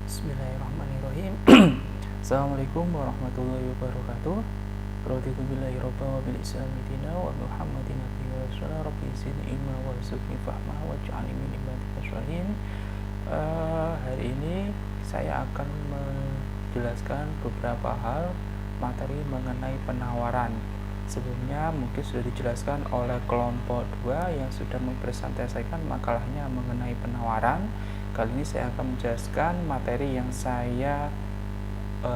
Bismillahirrahmanirrahim. Assalamualaikum warahmatullahi wabarakatuh. Raditu billahi rabba wa bil islami dina wa Muhammadin nabiy wa rasulullah. Rabbi zidni ilma warzuqni fahma waj'alni min ibadikas sholihin. Hari ini saya akan menjelaskan beberapa hal materi mengenai penawaran. Sebelumnya mungkin sudah dijelaskan oleh kelompok 2 yang sudah mempresentasikan makalahnya mengenai penawaran. Kali ini saya akan menjelaskan materi yang saya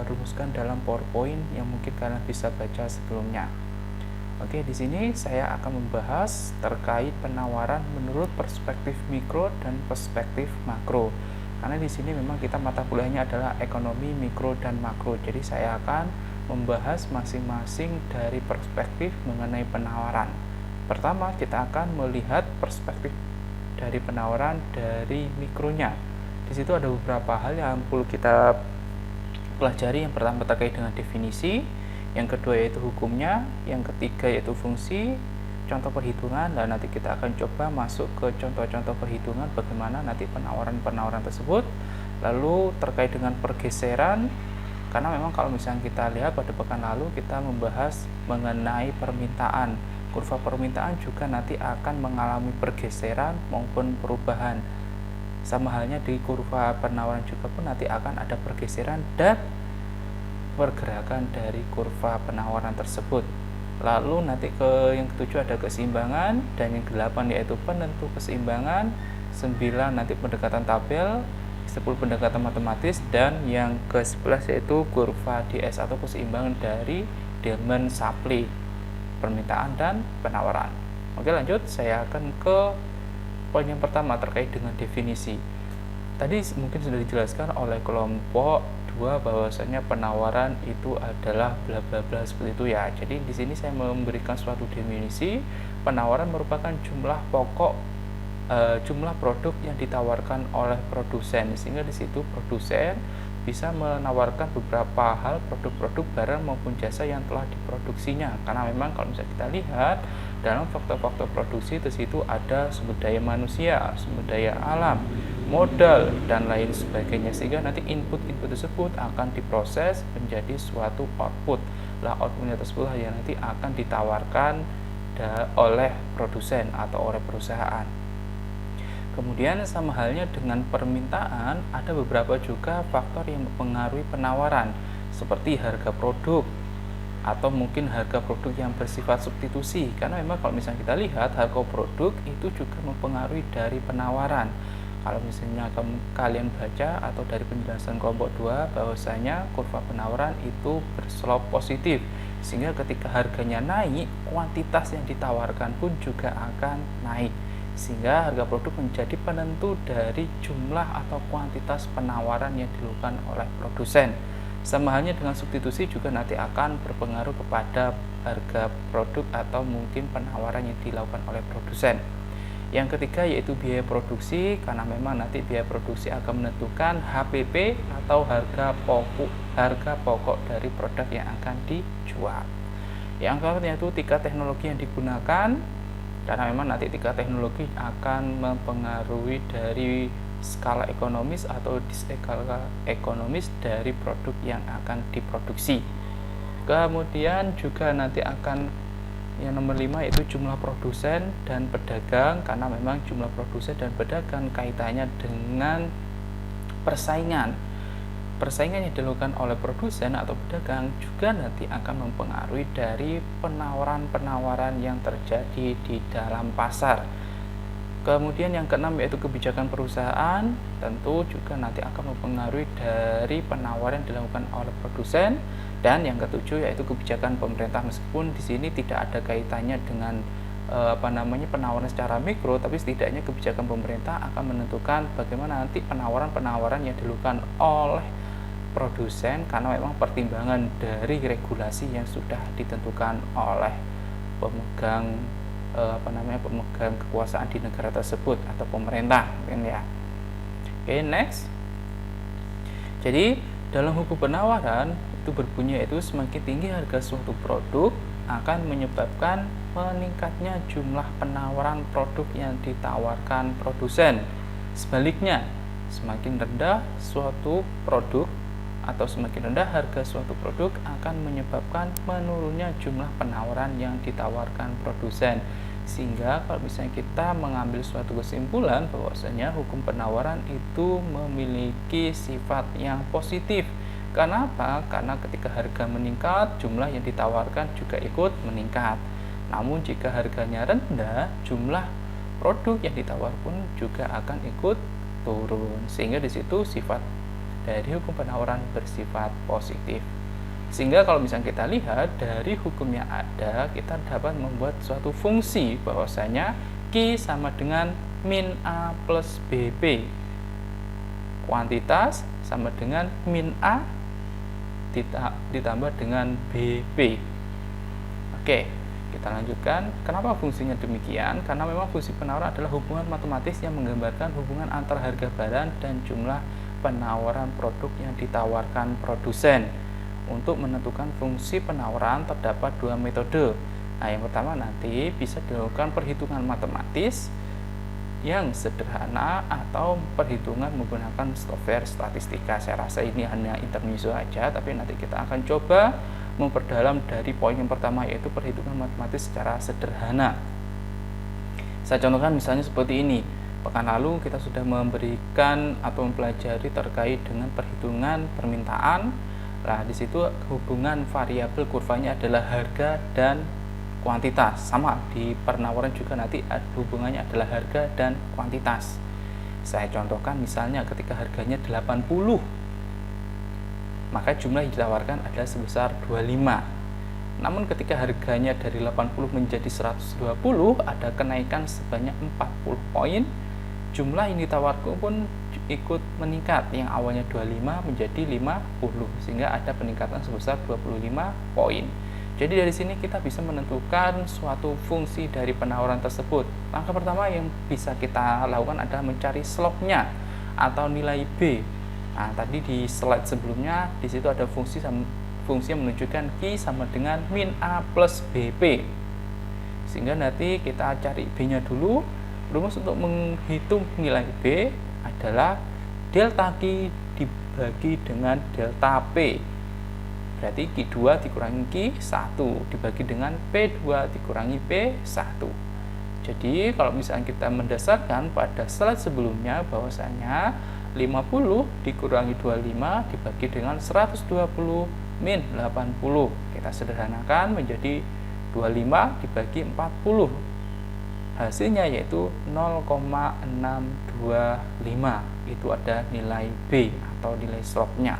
rumuskan dalam PowerPoint yang mungkin kalian bisa baca sebelumnya. Oke, di sini saya akan membahas terkait penawaran menurut perspektif mikro dan perspektif makro. Karena di sini memang kita mata kuliahnya adalah ekonomi mikro dan makro. Jadi saya akan membahas masing-masing dari perspektif mengenai penawaran. Pertama, kita akan melihat perspektif dari penawaran dari mikronya. Di situ ada beberapa hal yang perlu kita pelajari. Yang pertama terkait dengan definisi, yang kedua yaitu hukumnya, yang ketiga yaitu fungsi, contoh perhitungan, dan nanti kita akan coba masuk ke contoh-contoh perhitungan bagaimana nanti penawaran-penawaran tersebut. Lalu terkait dengan pergeseran, karena memang kalau misalnya kita lihat pada pekan lalu kita membahas mengenai permintaan. Kurva permintaan juga nanti akan mengalami pergeseran maupun perubahan. Sama halnya di kurva penawaran juga pun nanti akan ada pergeseran dan pergerakan dari kurva penawaran tersebut. Lalu nanti yang ketujuh ada keseimbangan, dan yang ke-8 yaitu penentu keseimbangan, 9 nanti pendekatan tabel, 10 pendekatan matematis, dan yang ke-11 yaitu kurva DS atau keseimbangan dari demand supply, permintaan dan penawaran. Oke, lanjut, saya akan ke poin yang pertama terkait dengan definisi. Tadi mungkin sudah dijelaskan oleh kelompok 2 bahwasanya penawaran itu adalah bla bla bla seperti itu ya. Jadi di sini saya memberikan suatu definisi. Penawaran merupakan jumlah pokok jumlah produk yang ditawarkan oleh produsen, sehingga di situ produsen bisa menawarkan beberapa hal, produk-produk barang maupun jasa yang telah diproduksinya. Karena memang kalau misalnya kita lihat dalam faktor-faktor produksi di situ ada sumber daya manusia, sumber daya alam, modal, dan lain sebagainya, sehingga nanti input-input tersebut akan diproses menjadi suatu output. Lah outputnya tersebut yang nanti akan ditawarkan oleh produsen atau oleh perusahaan. Kemudian sama halnya dengan permintaan, ada beberapa juga faktor yang mempengaruhi penawaran, seperti harga produk atau mungkin harga produk yang bersifat substitusi. Karena memang kalau misalnya kita lihat harga produk itu juga mempengaruhi dari penawaran. Kalau misalnya kalian baca atau dari penjelasan kelompok 2 bahwasanya kurva penawaran itu berslop positif, sehingga ketika harganya naik, kuantitas yang ditawarkan pun juga akan naik, sehingga harga produk menjadi penentu dari jumlah atau kuantitas penawaran yang dilakukan oleh produsen. Sama halnya dengan substitusi juga nanti akan berpengaruh kepada harga produk atau mungkin penawaran yang dilakukan oleh produsen. Yang ketiga yaitu biaya produksi, karena memang nanti biaya produksi akan menentukan HPP atau harga pokok dari produk yang akan dijual. Yang keempat yaitu tingkat teknologi yang digunakan, karena memang nanti tingkat teknologi akan mempengaruhi dari skala ekonomis atau diskala ekonomis dari produk yang akan diproduksi. Kemudian juga nanti akan yang nomor 5 yaitu jumlah produsen dan pedagang, karena memang jumlah produsen dan pedagang kaitannya dengan persaingan yang dilakukan oleh produsen atau pedagang juga nanti akan mempengaruhi dari penawaran-penawaran yang terjadi di dalam pasar. Kemudian yang keenam yaitu kebijakan perusahaan, tentu juga nanti akan mempengaruhi dari penawaran yang dilakukan oleh produsen. Dan yang ketujuh yaitu kebijakan pemerintah, meskipun di sini tidak ada kaitannya dengan penawaran secara mikro, tapi setidaknya kebijakan pemerintah akan menentukan bagaimana nanti penawaran-penawaran yang dilakukan oleh produsen, karena memang pertimbangan dari regulasi yang sudah ditentukan oleh pemegang pemegang kekuasaan di negara tersebut atau pemerintah, kan ya. Oke, next. Jadi dalam hukum penawaran itu berbunyi yaitu semakin tinggi harga suatu produk akan menyebabkan meningkatnya jumlah penawaran produk yang ditawarkan produsen. Sebaliknya, Semakin rendah suatu produk atau semakin rendah harga suatu produk akan menyebabkan menurunnya jumlah penawaran yang ditawarkan produsen. Sehingga kalau misalnya kita mengambil suatu kesimpulan bahwasanya hukum penawaran itu memiliki sifat yang positif. Karena apa? Karena ketika harga meningkat, jumlah yang ditawarkan juga ikut meningkat. Namun jika harganya rendah, jumlah produk yang ditawar pun juga akan ikut turun. Sehingga di situ sifat dari hukum penawaran bersifat positif. Sehingga kalau misalnya kita lihat dari hukum yang ada, kita dapat membuat suatu fungsi bahwasanya Q sama dengan min A plus BP. Kuantitas sama dengan min A ditambah dengan BP. Oke, kita lanjutkan. Kenapa fungsinya demikian? Karena memang fungsi penawaran adalah hubungan matematis yang menggambarkan hubungan antara harga barang dan jumlah penawaran produk yang ditawarkan produsen. Untuk menentukan fungsi penawaran terdapat dua metode. Nah, yang pertama nanti bisa dilakukan perhitungan matematis yang sederhana atau perhitungan menggunakan software statistika. Saya rasa ini hanya intermezzo aja, tapi nanti kita akan coba memperdalam dari poin yang pertama, yaitu perhitungan matematis secara sederhana. Saya contohkan misalnya seperti ini. Pekan lalu kita sudah memberikan atau mempelajari terkait dengan perhitungan permintaan. Nah, di situ hubungan variabel kurvanya adalah harga dan kuantitas. Sama di penawaran juga nanti hubungannya adalah harga dan kuantitas. Saya contohkan misalnya ketika harganya 80, maka jumlah yang ditawarkan adalah sebesar 25. Namun ketika harganya dari 80 menjadi 120, ada kenaikan sebanyak 40 poin. Jumlah yang ditawarkan pun ikut meningkat, yang awalnya 25 menjadi 50, sehingga ada peningkatan sebesar 25 poin. Jadi dari sini kita bisa menentukan suatu fungsi dari penawaran tersebut. Langkah pertama yang bisa kita lakukan adalah mencari slope-nya atau nilai B. Nah, tadi di slide sebelumnya di situ ada fungsi yang menunjukkan Q sama dengan min A plus BP. Sehingga nanti kita cari B-nya dulu. Rumus untuk menghitung nilai B adalah delta Q dibagi dengan delta P. Berarti Q2 dikurangi Q1 dibagi dengan P2 dikurangi P1. Jadi kalau misalnya kita mendasarkan pada slide sebelumnya bahwasanya 50 dikurangi 25 dibagi dengan 120 min 80. Kita sederhanakan menjadi 25 dibagi 40. Hasilnya yaitu 0,625. Itu ada nilai B atau nilai slope-nya.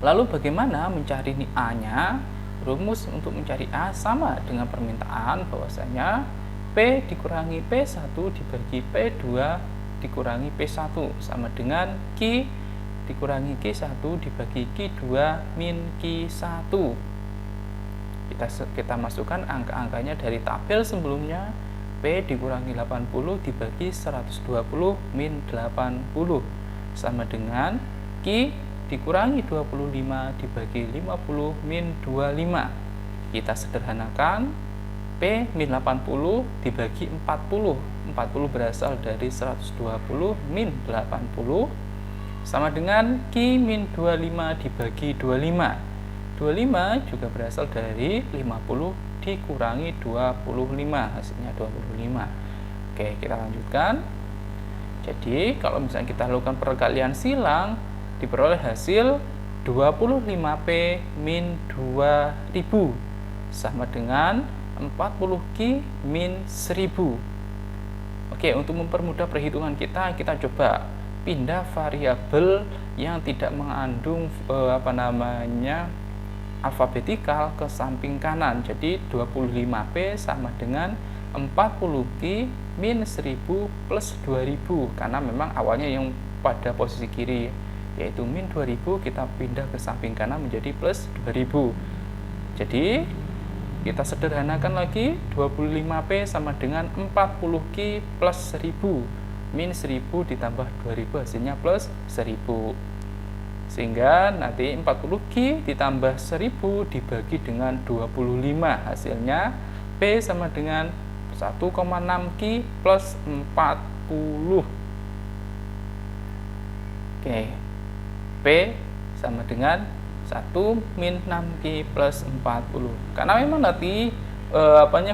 Lalu bagaimana mencari A-nya? Rumus untuk mencari A sama dengan permintaan bahwasanya P dikurangi P1 dibagi P2 dikurangi P1 sama dengan Q dikurangi Q1 dibagi Q2 min Q1. Kita masukkan angka-angkanya dari tabel sebelumnya. P dikurangi 80 dibagi 120 min 80 sama dengan Q dikurangi 25 dibagi 50 min 25. Kita sederhanakan, P min 80 dibagi 40. 40 berasal dari 120 min 80 sama dengan Q min 25 dibagi 25. 25 juga berasal dari 50 dikurangi 25, hasilnya 25. Oke, kita lanjutkan. Jadi kalau misalnya kita lakukan perkalian silang, diperoleh hasil 25P min 2000 sama dengan 40Q min 1000. Oke, untuk mempermudah perhitungan kita coba pindah variabel yang tidak mengandung alfabetikal ke samping kanan. Jadi 25P sama dengan 40Q min 1000 plus 2000, karena memang awalnya yang pada posisi kiri yaitu min 2000, kita pindah ke samping kanan menjadi plus 2000. Jadi kita sederhanakan lagi, 25P sama dengan 40Q plus 1000 min 1000 ditambah 2000 hasilnya plus 1000. Sehingga nanti 40Q ditambah 1000 dibagi dengan 25, hasilnya P sama dengan 1,6Q plus 40. Oke, P sama dengan 1 min 6Q plus 40. Karena memang nanti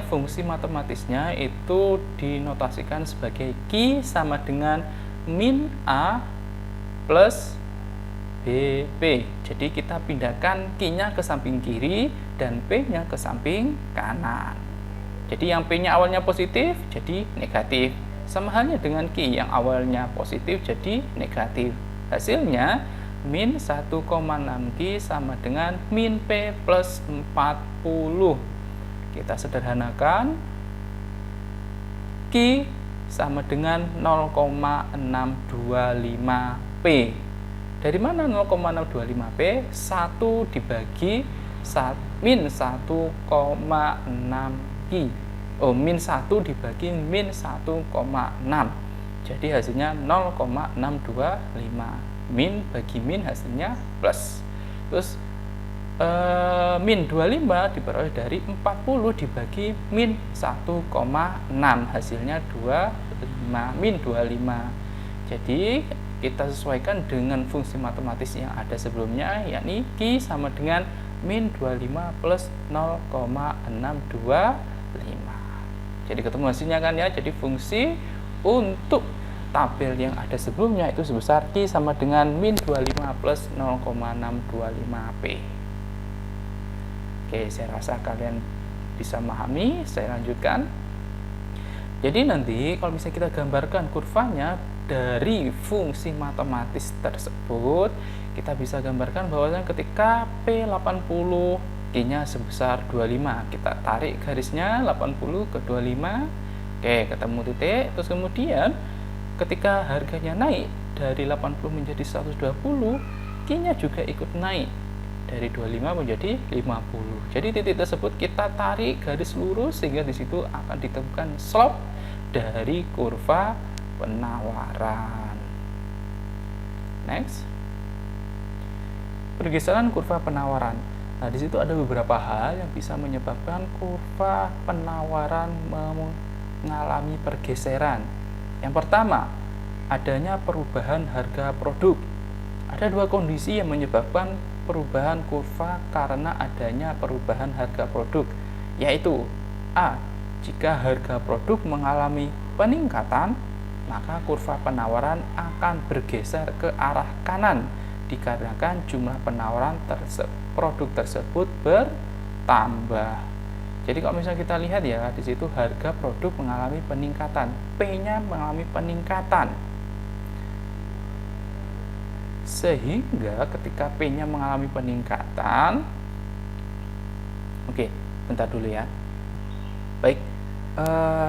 fungsi matematisnya itu dinotasikan sebagai Q sama dengan min A plus BP. Jadi kita pindahkan Q-nya ke samping kiri dan P-nya ke samping kanan. Jadi yang P-nya awalnya positif jadi negatif. Sama halnya dengan Q yang awalnya positif jadi negatif. Hasilnya min 1,6Q sama dengan min P plus 40. Kita sederhanakan, Q sama dengan 0,625P. Dari mana 0,625P? 1 dibagi min 1,6Q. Min 1 dibagi min 1,6. Jadi hasilnya 0,625. Min bagi min hasilnya plus. Terus min 25 diperoleh dari 40 dibagi min 1,6. Hasilnya 25, min 25. Jadi kita sesuaikan dengan fungsi matematis yang ada sebelumnya, yakni Q sama dengan min 25 plus 0,625. Jadi ketemu hasilnya kan ya. Jadi fungsi untuk tabel yang ada sebelumnya itu sebesar Q sama dengan min 25 plus 0,625P. Oke, saya rasa kalian bisa memahami. Saya lanjutkan. Jadi nanti kalau misalnya kita gambarkan kurvanya dari fungsi matematis tersebut, kita bisa gambarkan bahwasanya ketika P80 Q-nya sebesar 25, kita tarik garisnya 80 ke 25. Oke, ketemu titik. Terus kemudian ketika harganya naik dari 80 menjadi 120, Q-nya juga ikut naik dari 25 menjadi 50. Jadi titik tersebut kita tarik garis lurus sehingga di situ akan ditemukan slope dari kurva penawaran. Next, pergeseran kurva penawaran. Nah, di situ ada beberapa hal yang bisa menyebabkan kurva penawaran mengalami pergeseran. Yang pertama, adanya perubahan harga produk. Ada dua kondisi yang menyebabkan perubahan kurva karena adanya perubahan harga produk, yaitu A. Jika harga produk mengalami peningkatan, maka kurva penawaran akan bergeser ke arah kanan dikarenakan jumlah penawaran produk tersebut bertambah. Jadi kalau misalnya kita lihat ya, di situ harga produk mengalami peningkatan, P-nya mengalami peningkatan. Sehingga ketika P-nya mengalami peningkatan, oke, bentar dulu ya. Baik,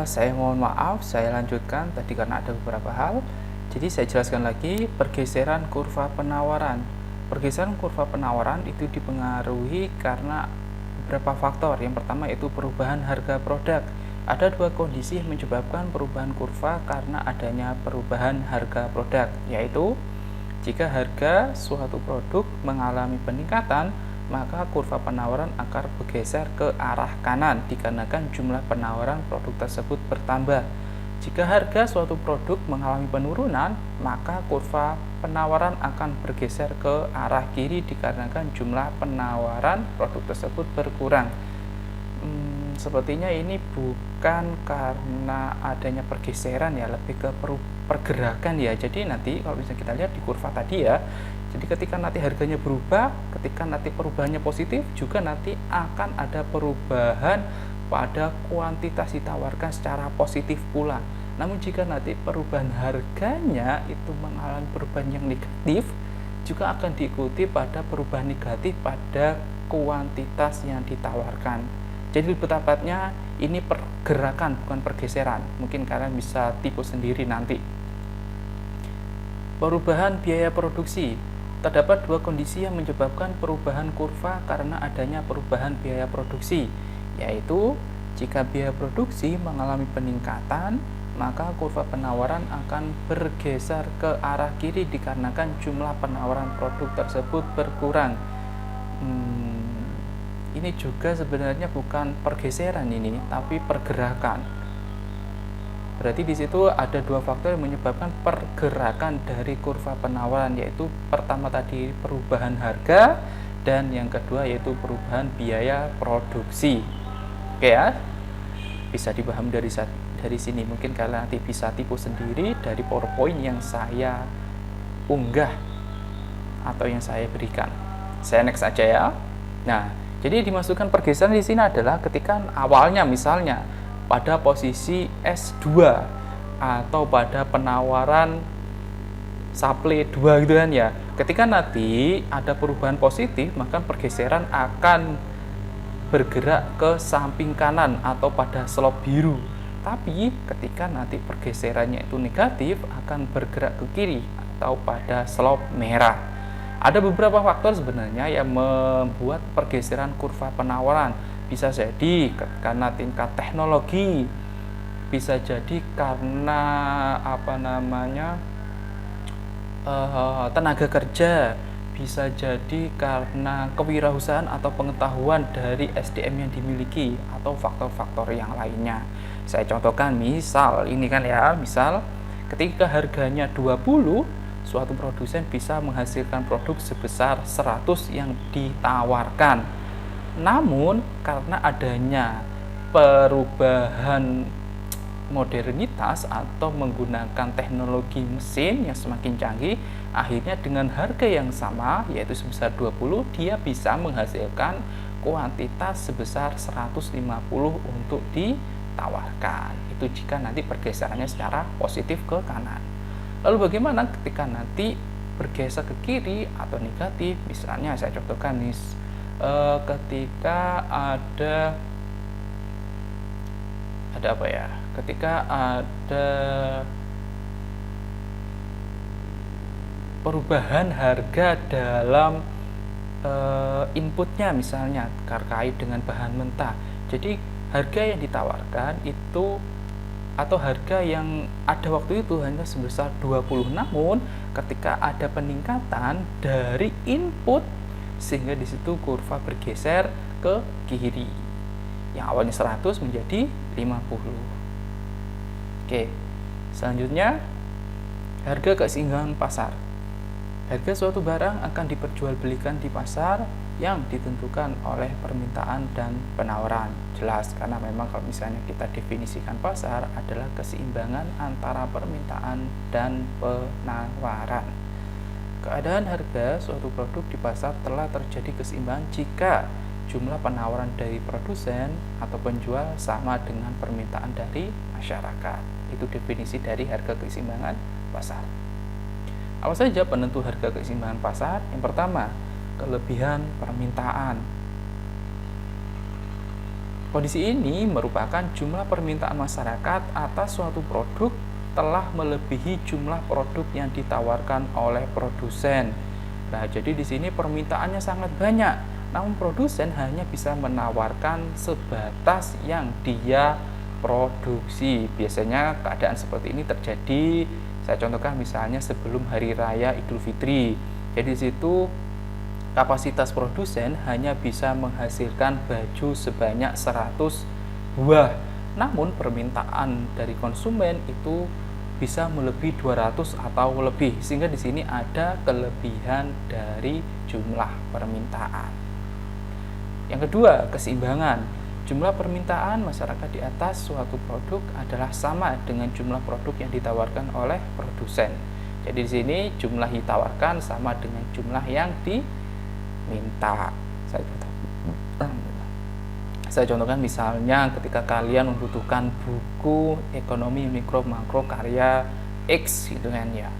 saya mohon maaf, saya lanjutkan tadi karena ada beberapa hal. Jadi saya jelaskan lagi pergeseran kurva penawaran. Pergeseran kurva penawaran itu dipengaruhi karena beberapa faktor. Yang pertama itu perubahan harga produk. Ada dua kondisi yang menyebabkan perubahan kurva karena adanya perubahan harga produk, yaitu jika harga suatu produk mengalami peningkatan, maka kurva penawaran akan bergeser ke arah kanan dikarenakan jumlah penawaran produk tersebut bertambah. Jika harga suatu produk mengalami penurunan, maka kurva penawaran akan bergeser ke arah kiri dikarenakan jumlah penawaran produk tersebut berkurang. Sepertinya ini bukan karena adanya pergeseran ya, lebih ke pergerakan ya. Jadi nanti kalau bisa kita lihat di kurva tadi ya, jadi ketika nanti harganya berubah, ketika nanti perubahannya positif, juga nanti akan ada perubahan pada kuantitas ditawarkan secara positif pula. Namun jika nanti perubahan harganya itu mengalami perubahan yang negatif, juga akan diikuti pada perubahan negatif pada kuantitas yang ditawarkan. Jadi lebih tepatnya ini pergerakan bukan pergeseran. Mungkin kalian bisa tipu sendiri nanti. Perubahan biaya produksi. Terdapat dua kondisi yang menyebabkan perubahan kurva karena adanya perubahan biaya produksi, yaitu jika biaya produksi mengalami peningkatan, maka kurva penawaran akan bergeser ke arah kiri dikarenakan jumlah penawaran produk tersebut berkurang. Ini juga sebenarnya bukan pergeseran ini, tapi pergerakan. Berarti di situ ada dua faktor yang menyebabkan pergerakan dari kurva penawaran, yaitu pertama tadi perubahan harga dan yang kedua yaitu perubahan biaya produksi. Oke ya, bisa dipahami dari sini. Mungkin kalian nanti bisa tipu sendiri dari PowerPoint yang saya unggah atau yang saya berikan. Saya next aja ya. Nah, jadi dimasukkan pergeseran di sini adalah ketika awalnya misalnya pada posisi S2 atau pada penawaran supply 2 gitu kan ya. Ketika nanti ada perubahan positif, maka pergeseran akan bergerak ke samping kanan atau pada slope biru. Tapi ketika nanti pergeserannya itu negatif, akan bergerak ke kiri atau pada slope merah. Ada beberapa faktor sebenarnya yang membuat pergeseran kurva penawaran. Bisa jadi karena tingkat teknologi, bisa jadi karena tenaga kerja, bisa jadi karena kewirausahaan atau pengetahuan dari SDM yang dimiliki, atau faktor-faktor yang lainnya. Saya contohkan, misal ini kan ya, misal ketika harganya 20, suatu produsen bisa menghasilkan produk sebesar 100 yang ditawarkan. Namun karena adanya perubahan modernitas atau menggunakan teknologi mesin yang semakin canggih, akhirnya dengan harga yang sama yaitu sebesar 20, dia bisa menghasilkan kuantitas sebesar 150 untuk ditawarkan. Itu jika nanti pergeserannya secara positif ke kanan. Lalu bagaimana ketika nanti bergeser ke kiri atau negatif? Misalnya saya contohkan nih, ketika ada apa ya? Ketika ada perubahan harga dalam inputnya, misalnya terkait dengan bahan mentah. Jadi harga yang ditawarkan itu atau harga yang ada waktu itu hanya sebesar 20, namun ketika ada peningkatan dari input sehingga di situ kurva bergeser ke kiri. Yang awalnya 100 menjadi 50. Oke. Selanjutnya, harga keseimbangan pasar. Harga suatu barang akan diperjualbelikan di pasar yang ditentukan oleh permintaan dan penawaran. Jelas, karena memang kalau misalnya kita definisikan pasar adalah keseimbangan antara permintaan dan penawaran. Keadaan harga suatu produk di pasar telah terjadi keseimbangan jika jumlah penawaran dari produsen atau penjual sama dengan permintaan dari masyarakat. Itu definisi dari harga keseimbangan pasar. Apa saja penentu harga keseimbangan pasar? Yang pertama, kelebihan permintaan. Kondisi ini merupakan jumlah permintaan masyarakat atas suatu produk telah melebihi jumlah produk yang ditawarkan oleh produsen. Nah, jadi di sini permintaannya sangat banyak, namun produsen hanya bisa menawarkan sebatas yang dia produksi. Biasanya keadaan seperti ini terjadi, saya contohkan misalnya sebelum hari raya Idul Fitri. Jadi di situ kapasitas produsen hanya bisa menghasilkan baju sebanyak 100 buah. Namun permintaan dari konsumen itu bisa melebihi 200 atau lebih, sehingga di sini ada kelebihan dari jumlah permintaan. Yang kedua, keseimbangan. Jumlah permintaan masyarakat di atas suatu produk adalah sama dengan jumlah produk yang ditawarkan oleh produsen. Jadi di sini jumlah yang ditawarkan sama dengan jumlah yang diminta. Saya contohkan misalnya ketika kalian membutuhkan buku ekonomi mikro makro karya X gitu kan ya.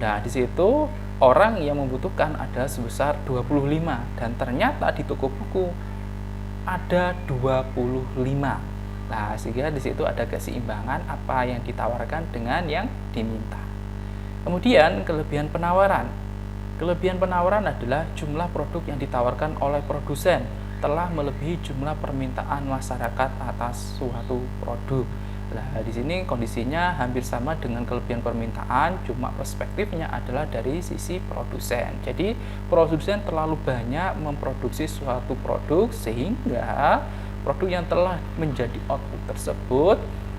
Nah, di situ orang yang membutuhkan ada sebesar 25 dan ternyata di toko buku ada 25. Nah, sehingga di situ ada keseimbangan apa yang ditawarkan dengan yang diminta. Kemudian kelebihan penawaran. Kelebihan penawaran adalah jumlah produk yang ditawarkan oleh produsen telah melebihi jumlah permintaan masyarakat atas suatu produk. Nah, di sini kondisinya hampir sama dengan kelebihan permintaan, cuma perspektifnya adalah dari sisi produsen. Jadi, produsen terlalu banyak memproduksi suatu produk sehingga produk yang telah menjadi output tersebut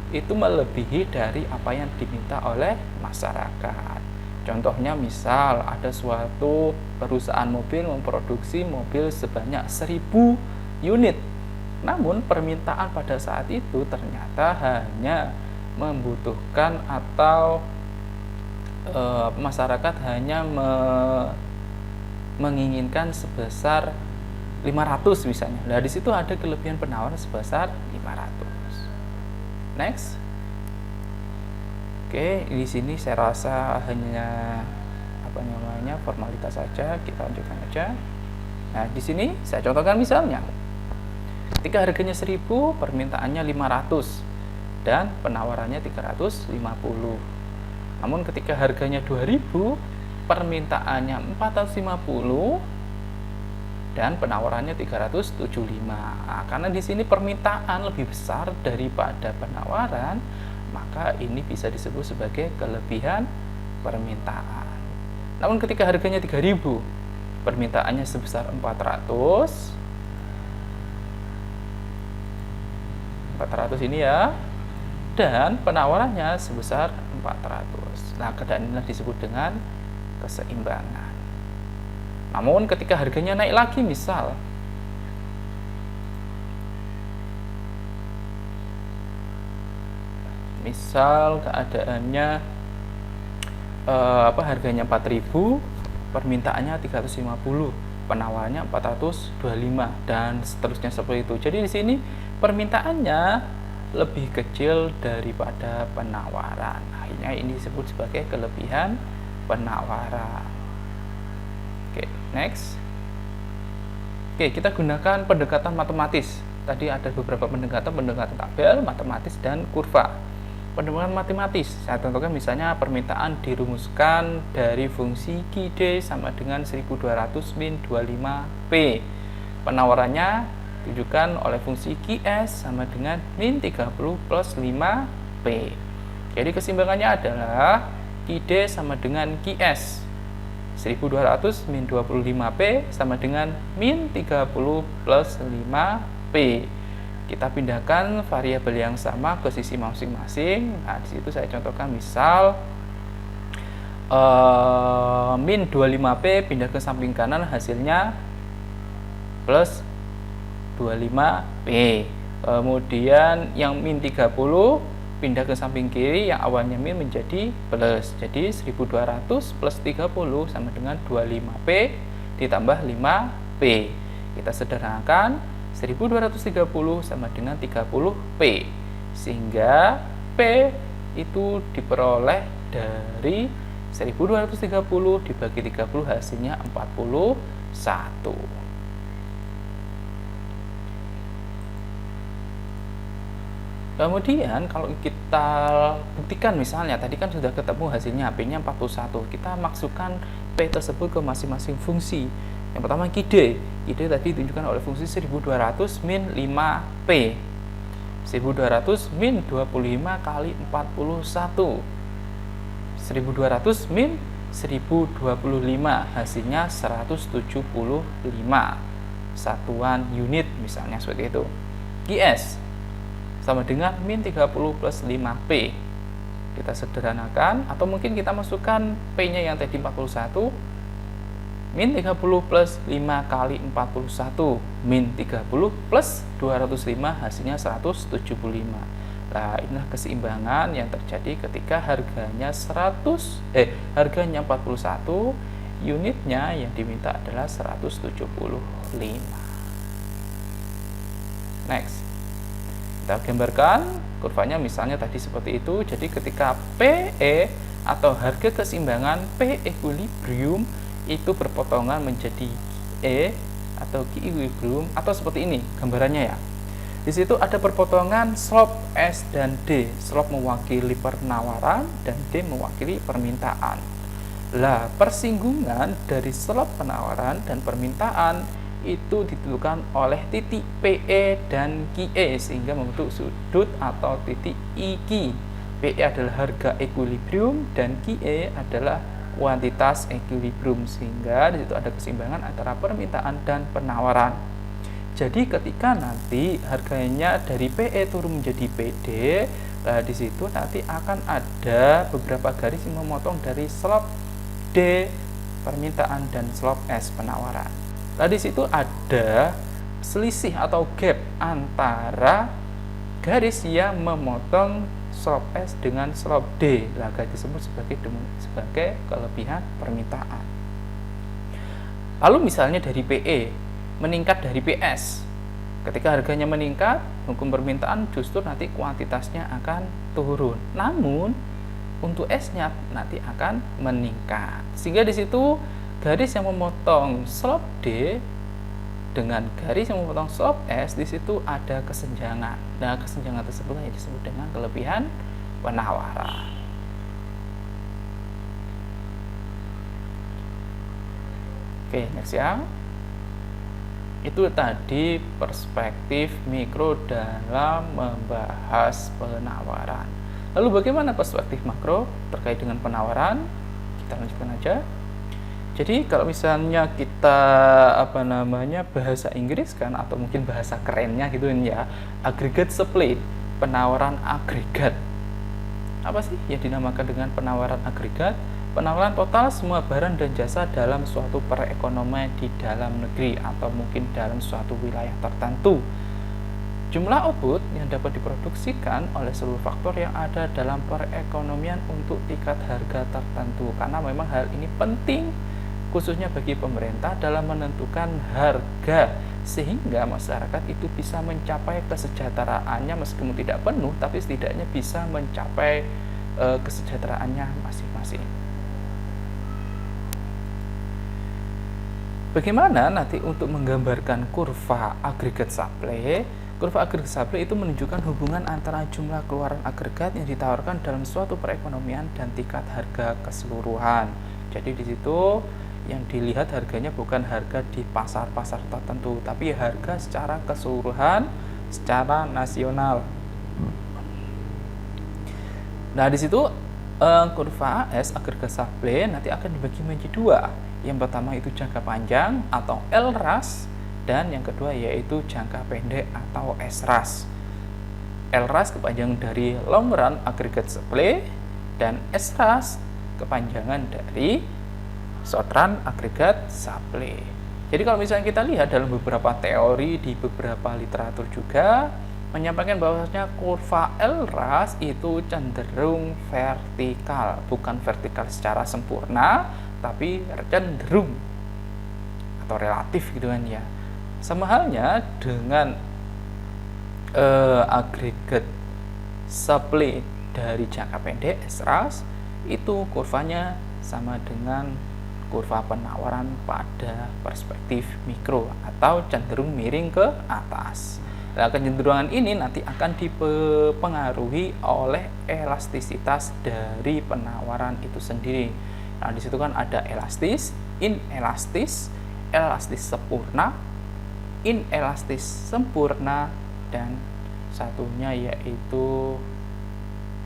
itu melebihi dari apa yang diminta oleh masyarakat. Contohnya misal ada suatu perusahaan mobil memproduksi mobil sebanyak 1000 unit. Namun permintaan pada saat itu ternyata hanya membutuhkan atau masyarakat hanya menginginkan sebesar 500 misalnya. Nah, di situ ada kelebihan penawaran sebesar 500. Next. Oke, di sini saya rasa hanya formalitas saja, kita lanjutkan aja. Nah, di sini saya contohkan misalnya. Ketika harganya 1000, permintaannya 500 dan penawarannya 350. Namun ketika harganya 2000, permintaannya 450 dan penawarannya 375. Nah, karena di sini permintaan lebih besar daripada penawaran, maka ini bisa disebut sebagai kelebihan permintaan. Namun ketika harganya 3000, permintaannya sebesar 400 ini ya, dan penawarannya sebesar 400. Nah, keadaan inilah disebut dengan keseimbangan. Namun ketika harganya naik lagi, misal keadaannya harganya 4000, permintaannya 350, penawarannya 425 dan seterusnya seperti itu. Jadi di sini permintaannya lebih kecil daripada penawaran. Akhirnya ini disebut sebagai kelebihan penawaran. Oke, next. Oke, kita gunakan pendekatan matematis. Tadi ada beberapa pendekatan tabel, matematis, dan kurva. Pendekatan matematis, saya contohkan misalnya permintaan dirumuskan dari fungsi QD sama dengan 1200 min 25P. Penawarannya ditunjukkan oleh fungsi QS sama dengan min 30 plus 5P. Jadi keseimbangannya adalah QD sama dengan QS. 1200 min 25P sama dengan min 30 plus 5P. Kita pindahkan variabel yang sama ke sisi masing-masing. Nah, di situ saya contohkan misal min 25P pindah ke samping kanan, hasilnya plus 25P. Kemudian yang min 30 pindah ke samping kiri, yang awalnya min menjadi plus. Jadi 1200 plus 30 sama dengan 25P ditambah 5P. Kita sederhanakan, 1230 sama dengan 30P. Sehingga P itu diperoleh dari 1230 dibagi 30 hasilnya 41. Kemudian kalau kita buktikan misalnya tadi kan sudah ketemu hasilnya P-nya 41. Kita masukkan P tersebut ke masing-masing fungsi. Yang pertama QD. QD tadi ditunjukkan oleh fungsi 1200 min 5P. 1200 min 25 kali 41. 1200 min 1025 hasilnya 175 satuan unit misalnya seperti itu. QS sama dengan min 30 plus 5P. Kita sederhanakan, atau mungkin kita masukkan P-nya yang tadi 41, min 30 plus 5 kali 41, min 30 plus 205 hasilnya 175. Nah, inilah keseimbangan yang terjadi ketika harganya 41, unitnya yang diminta adalah 175. Next. Kita gambarkan kurvanya misalnya tadi seperti itu. Jadi ketika PE atau harga keseimbangan P equilibrium itu berpotongan menjadi E atau Q equilibrium, atau seperti ini gambarannya ya. Di situ ada perpotongan slope S dan D. Slope mewakili penawaran dan D mewakili permintaan. Lah, persinggungan dari slope penawaran dan permintaan itu ditentukan oleh titik PE dan QE sehingga membentuk sudut atau titik IQ. PE adalah harga equilibrium dan QE adalah kuantitas equilibrium, sehingga di situ ada keseimbangan antara permintaan dan penawaran. Jadi ketika nanti harganya dari PE turun menjadi PD, Nah, di situ nanti akan ada beberapa garis yang memotong dari slop D permintaan dan slop S penawaran. Nah, di situ ada selisih atau gap antara garis yang memotong slop S dengan slop D. Nah, garis disebut sebagai kelebihan permintaan. Lalu misalnya dari PE meningkat dari PS. Ketika harganya meningkat, hukum permintaan justru nanti kuantitasnya akan turun. Namun untuk S-nya nanti akan meningkat. Sehingga di situ garis yang memotong slop D dengan garis yang memotong slop S, di situ ada kesenjangan. Nah, kesenjangan tersebut yang disebut dengan kelebihan penawaran. Oke, next ya. Itu tadi perspektif mikro dalam membahas penawaran. Lalu bagaimana perspektif makro terkait dengan penawaran? Kita lanjutkan aja. Jadi kalau misalnya kita bahasa Inggris kan, atau mungkin bahasa kerennya gitu ya, aggregate supply, penawaran agregat. Apa sih yang dinamakan dengan penawaran agregat? Penawaran total semua barang dan jasa dalam suatu perekonomian di dalam negeri atau mungkin dalam suatu wilayah tertentu. Jumlah output yang dapat diproduksikan oleh seluruh faktor yang ada dalam perekonomian untuk tingkat harga tertentu. Karena memang hal ini penting khususnya bagi pemerintah dalam menentukan harga, sehingga masyarakat itu bisa mencapai kesejahteraannya meskipun tidak penuh, tapi setidaknya bisa mencapai kesejahteraannya masing-masing. Bagaimana nanti untuk menggambarkan kurva agregat supply? Kurva agregat supply itu menunjukkan hubungan antara jumlah keluaran agregat yang ditawarkan dalam suatu perekonomian dan tingkat harga keseluruhan. Jadi di situ yang dilihat harganya bukan harga di pasar-pasar tertentu, tapi harga secara keseluruhan, secara nasional. Nah, di situ kurva AS agregat supply nanti akan dibagi menjadi dua. Yang pertama itu jangka panjang atau LRAS, dan yang kedua yaitu jangka pendek atau SRAS. LRAS kepanjangan dari long run aggregate supply, dan SRAS kepanjangan dari short run aggregate supply. Jadi kalau misalnya kita lihat dalam beberapa teori di beberapa literatur juga menyampaikan bahwasanya kurva LRAS itu cenderung vertikal, bukan vertikal secara sempurna, tapi cenderung atau relatif gitu kan ya. Sama halnya dengan agregat supply dari jangka pendek SRAS, itu kurvanya sama dengan kurva penawaran pada perspektif mikro atau cenderung miring ke atas. Nah, kecenderungan ini nanti akan dipengaruhi oleh elastisitas dari penawaran itu sendiri. Nah, di situ kan ada elastis, inelastis, elastis sempurna, inelastis sempurna, dan satunya yaitu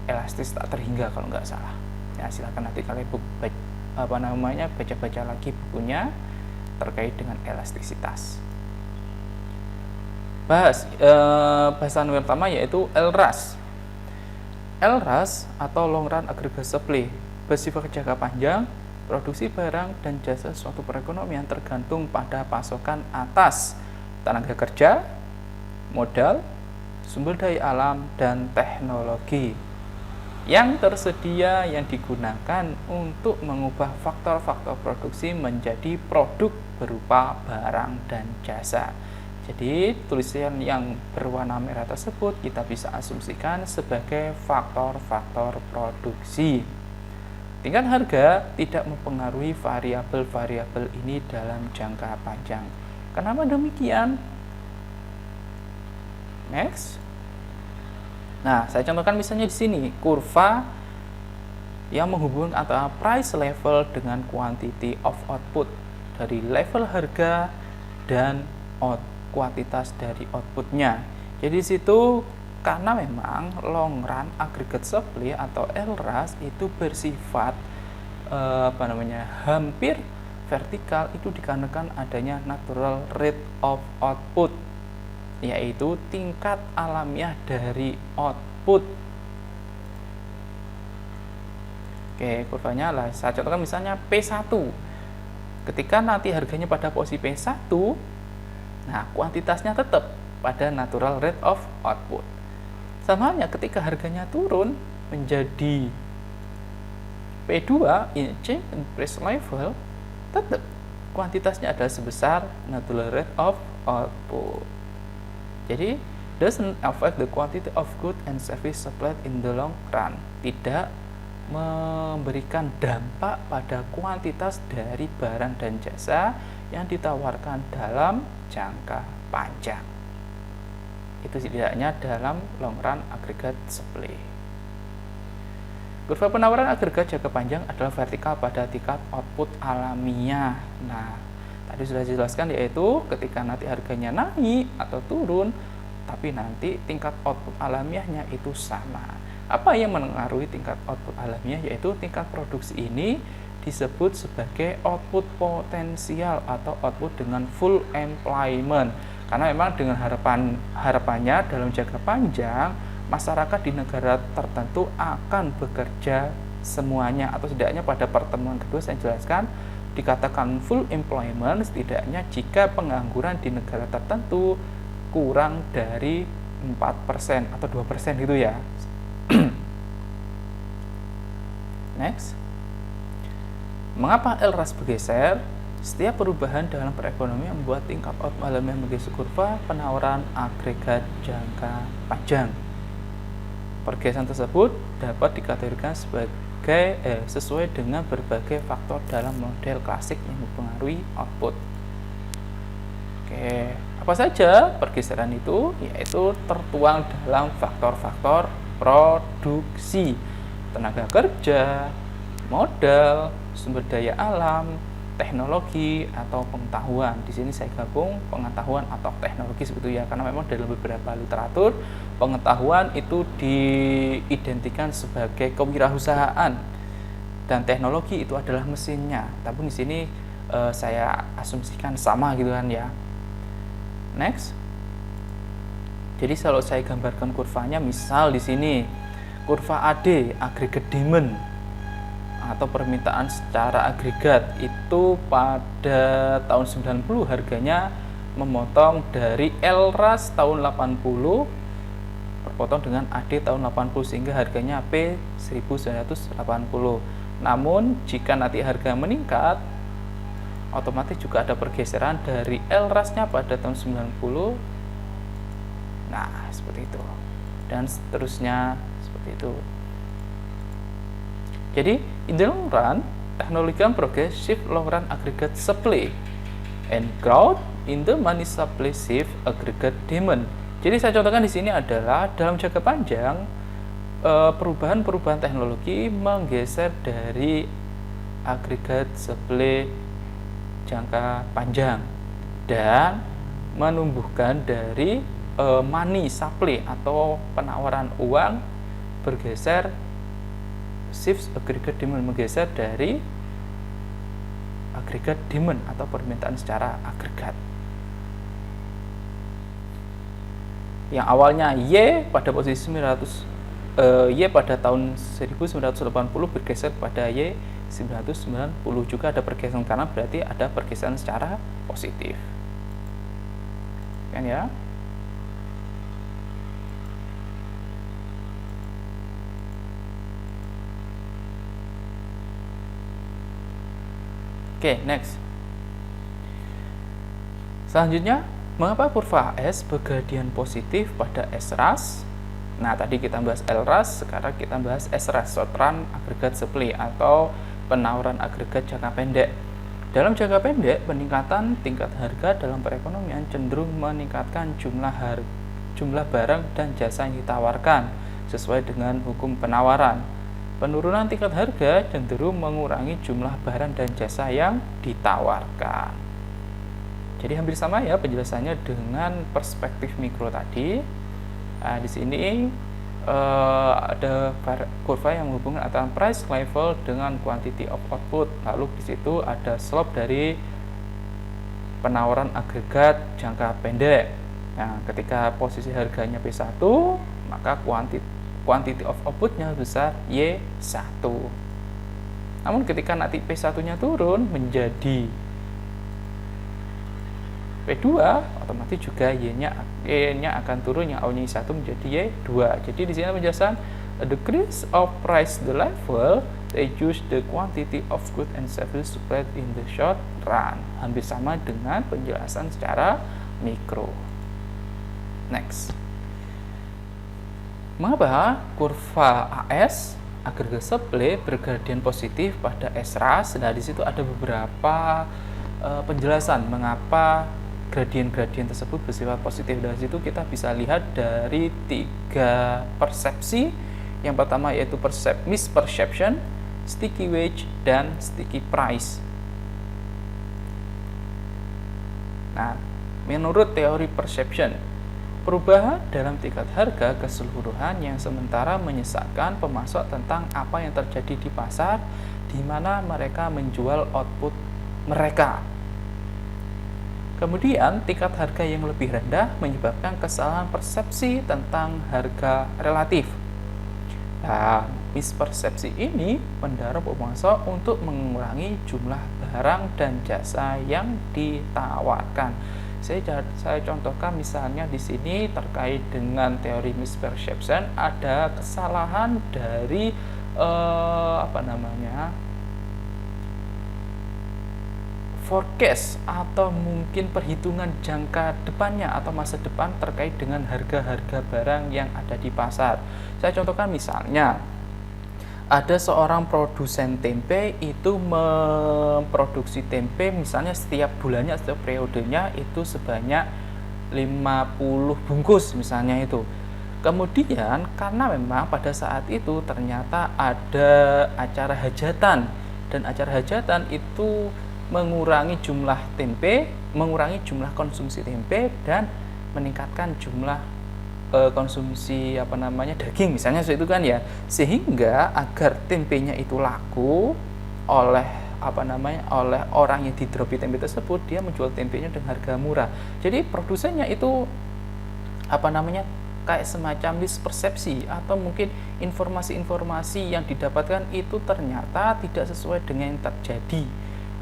elastis tak terhingga kalau nggak salah. Ya, silakan nanti kalian baca-baca lagi bukunya terkait dengan elastisitas. Bahasan yang pertama yaitu LRAS. LRAS atau long run aggregate supply bersifat jangka panjang. Produksi barang dan jasa suatu perekonomian tergantung pada pasokan atas tenaga kerja, modal, sumber daya alam, dan teknologi yang tersedia yang digunakan untuk mengubah faktor-faktor produksi menjadi produk berupa barang dan jasa. Jadi tulisan yang berwarna merah tersebut kita bisa asumsikan sebagai faktor-faktor produksi. Tingkat harga tidak mempengaruhi variabel-variabel ini dalam jangka panjang. Kenapa demikian? Next. Nah, saya contohkan misalnya di sini kurva yang menghubungkan antara price level dengan quantity of output, dari level harga dan kuantitas dari outputnya. Jadi di situ karena memang long run aggregate supply atau LRAS itu bersifat hampir vertikal, itu dikarenakan adanya natural rate of output, yaitu tingkat alamiah dari output Oke, kurvanya lah saya contohkan misalnya P1. Ketika nanti harganya pada posisi P1, nah kuantitasnya tetap pada natural rate of output. Sama halnya ketika harganya turun menjadi P2, in change in price level, tetap kuantitasnya adalah sebesar natural rate of output. Jadi doesn't affect the quantity of good and service supplied in the long run. Tidak memberikan dampak pada kuantitas dari barang dan jasa yang ditawarkan dalam jangka panjang. Itu setidaknya dalam long run aggregate supply. Kurva penawaran agregat jangka panjang adalah vertikal pada tingkat output alamiah. Nah, tadi sudah dijelaskan, yaitu ketika nanti harganya naik atau turun, tapi nanti tingkat output alamiahnya itu sama. Apa yang mengaruhi tingkat output alamiah? Yaitu tingkat produksi ini disebut sebagai output potensial atau output dengan full employment. Karena memang dengan harapannya dalam jangka panjang masyarakat di negara tertentu akan bekerja semuanya, atau setidaknya pada pertemuan kedua saya jelaskan dikatakan full employment setidaknya jika pengangguran di negara tertentu kurang dari 4% atau 2% gitu ya. Next, mengapa LRAS bergeser? Setiap perubahan dalam perekonomian membuat tingkat output alamiah menggeser kurva penawaran agregat jangka panjang. Pergeseran tersebut dapat dikategorikan sebagai sesuai dengan berbagai faktor dalam model klasik yang mempengaruhi output. Oke, apa saja pergeseran itu? Yaitu tertuang dalam faktor-faktor produksi, tenaga kerja, modal, sumber daya alam, teknologi atau pengetahuan. Di sini saya gabung pengetahuan atau teknologi sebetulnya, karena memang dalam beberapa literatur pengetahuan itu diidentikan sebagai kewirausahaan dan teknologi itu adalah mesinnya. Tapi di sini saya asumsikan sama gitu kan ya. Next. Jadi kalau saya gambarkan kurvanya, misal di sini kurva AD, aggregate demand atau permintaan secara agregat, itu pada tahun 90 harganya memotong dari LRAS tahun 80 berpotong dengan AD tahun 80 sehingga harganya P 1980. Namun jika nanti harga meningkat, otomatis juga ada pergeseran dari LRAS-nya pada tahun 90. Nah, seperti itu. Dan seterusnya seperti itu. Jadi, in the long run, technology can progressive long run aggregate supply and growth in the money supply shift aggregate demand. Jadi saya contohkan di sini adalah dalam jangka panjang perubahan-perubahan teknologi menggeser dari agregat supply jangka panjang dan menumbuhkan dari money supply atau penawaran uang bergeser shift aggregate demand, menggeser dari agregat demand atau permintaan secara agregat. Yang awalnya Y pada posisi 900 Y pada tahun 1980 bergeser pada Y 990, juga ada pergeseran karena berarti ada pergeseran secara positif. Kan ya? Oke, next. Selanjutnya, mengapa kurva S bergradian positif pada SRAS? Nah, tadi kita bahas LRAS, sekarang kita bahas SRAS, short run aggregate supply atau penawaran agregat jangka pendek. Dalam jangka pendek, peningkatan tingkat harga dalam perekonomian cenderung meningkatkan jumlah barang dan jasa yang ditawarkan sesuai dengan hukum penawaran. Penurunan tingkat harga cenderung mengurangi jumlah barang dan jasa yang ditawarkan. Jadi hampir sama ya penjelasannya dengan perspektif mikro tadi. Nah, di sini ada kurva yang menghubungkan antara price level dengan quantity of output. Lalu di situ ada slope dari penawaran agregat jangka pendek. Nah, ketika posisi harganya P1, maka quantity of outputnya besar Y1. Namun ketika nanti P1-nya turun menjadi P2, otomatis juga Y-nya akan turun, yang awalnya Y1 menjadi Y2. Jadi di sini penjelasan a decrease of price the level reduce the quantity of goods and services supplied in the short run. Hampir sama dengan penjelasan secara mikro. Next. Mengapa kurva AS agregat supply bergradien positif pada SRAS? Nah, di situ ada beberapa penjelasan mengapa gradien-gradien tersebut bersifat positif. Dari situ kita bisa lihat dari 3 persepsi. Yang pertama yaitu misperception, sticky wage, dan sticky price. Nah, menurut teori perception, perubahan dalam tingkat harga keseluruhan yang sementara menyesatkan pemasok tentang apa yang terjadi di pasar di mana mereka menjual output mereka. Kemudian, tingkat harga yang lebih rendah menyebabkan kesalahan persepsi tentang harga relatif. Nah, mispersepsi ini mendorong pemasok untuk mengurangi jumlah barang dan jasa yang ditawarkan. Saya contohkan misalnya di sini terkait dengan teori misperception, ada kesalahan dari forecast atau mungkin perhitungan jangka depannya atau masa depan terkait dengan harga-harga barang yang ada di pasar. Saya contohkan misalnya ada seorang produsen tempe itu memproduksi tempe misalnya setiap bulannya atau periodenya itu sebanyak 50 bungkus misalnya itu. Kemudian karena memang pada saat itu ternyata ada acara hajatan, dan acara hajatan itu mengurangi jumlah tempe, mengurangi jumlah konsumsi tempe, dan meningkatkan jumlah konsumsi daging misalnya seperti itu kan ya, sehingga agar tempenya itu laku oleh oleh orang yang didropi tempe tersebut, dia menjual tempenya dengan harga murah. Jadi produsennya itu kayak semacam mispersepsi, atau mungkin informasi-informasi yang didapatkan itu ternyata tidak sesuai dengan yang terjadi.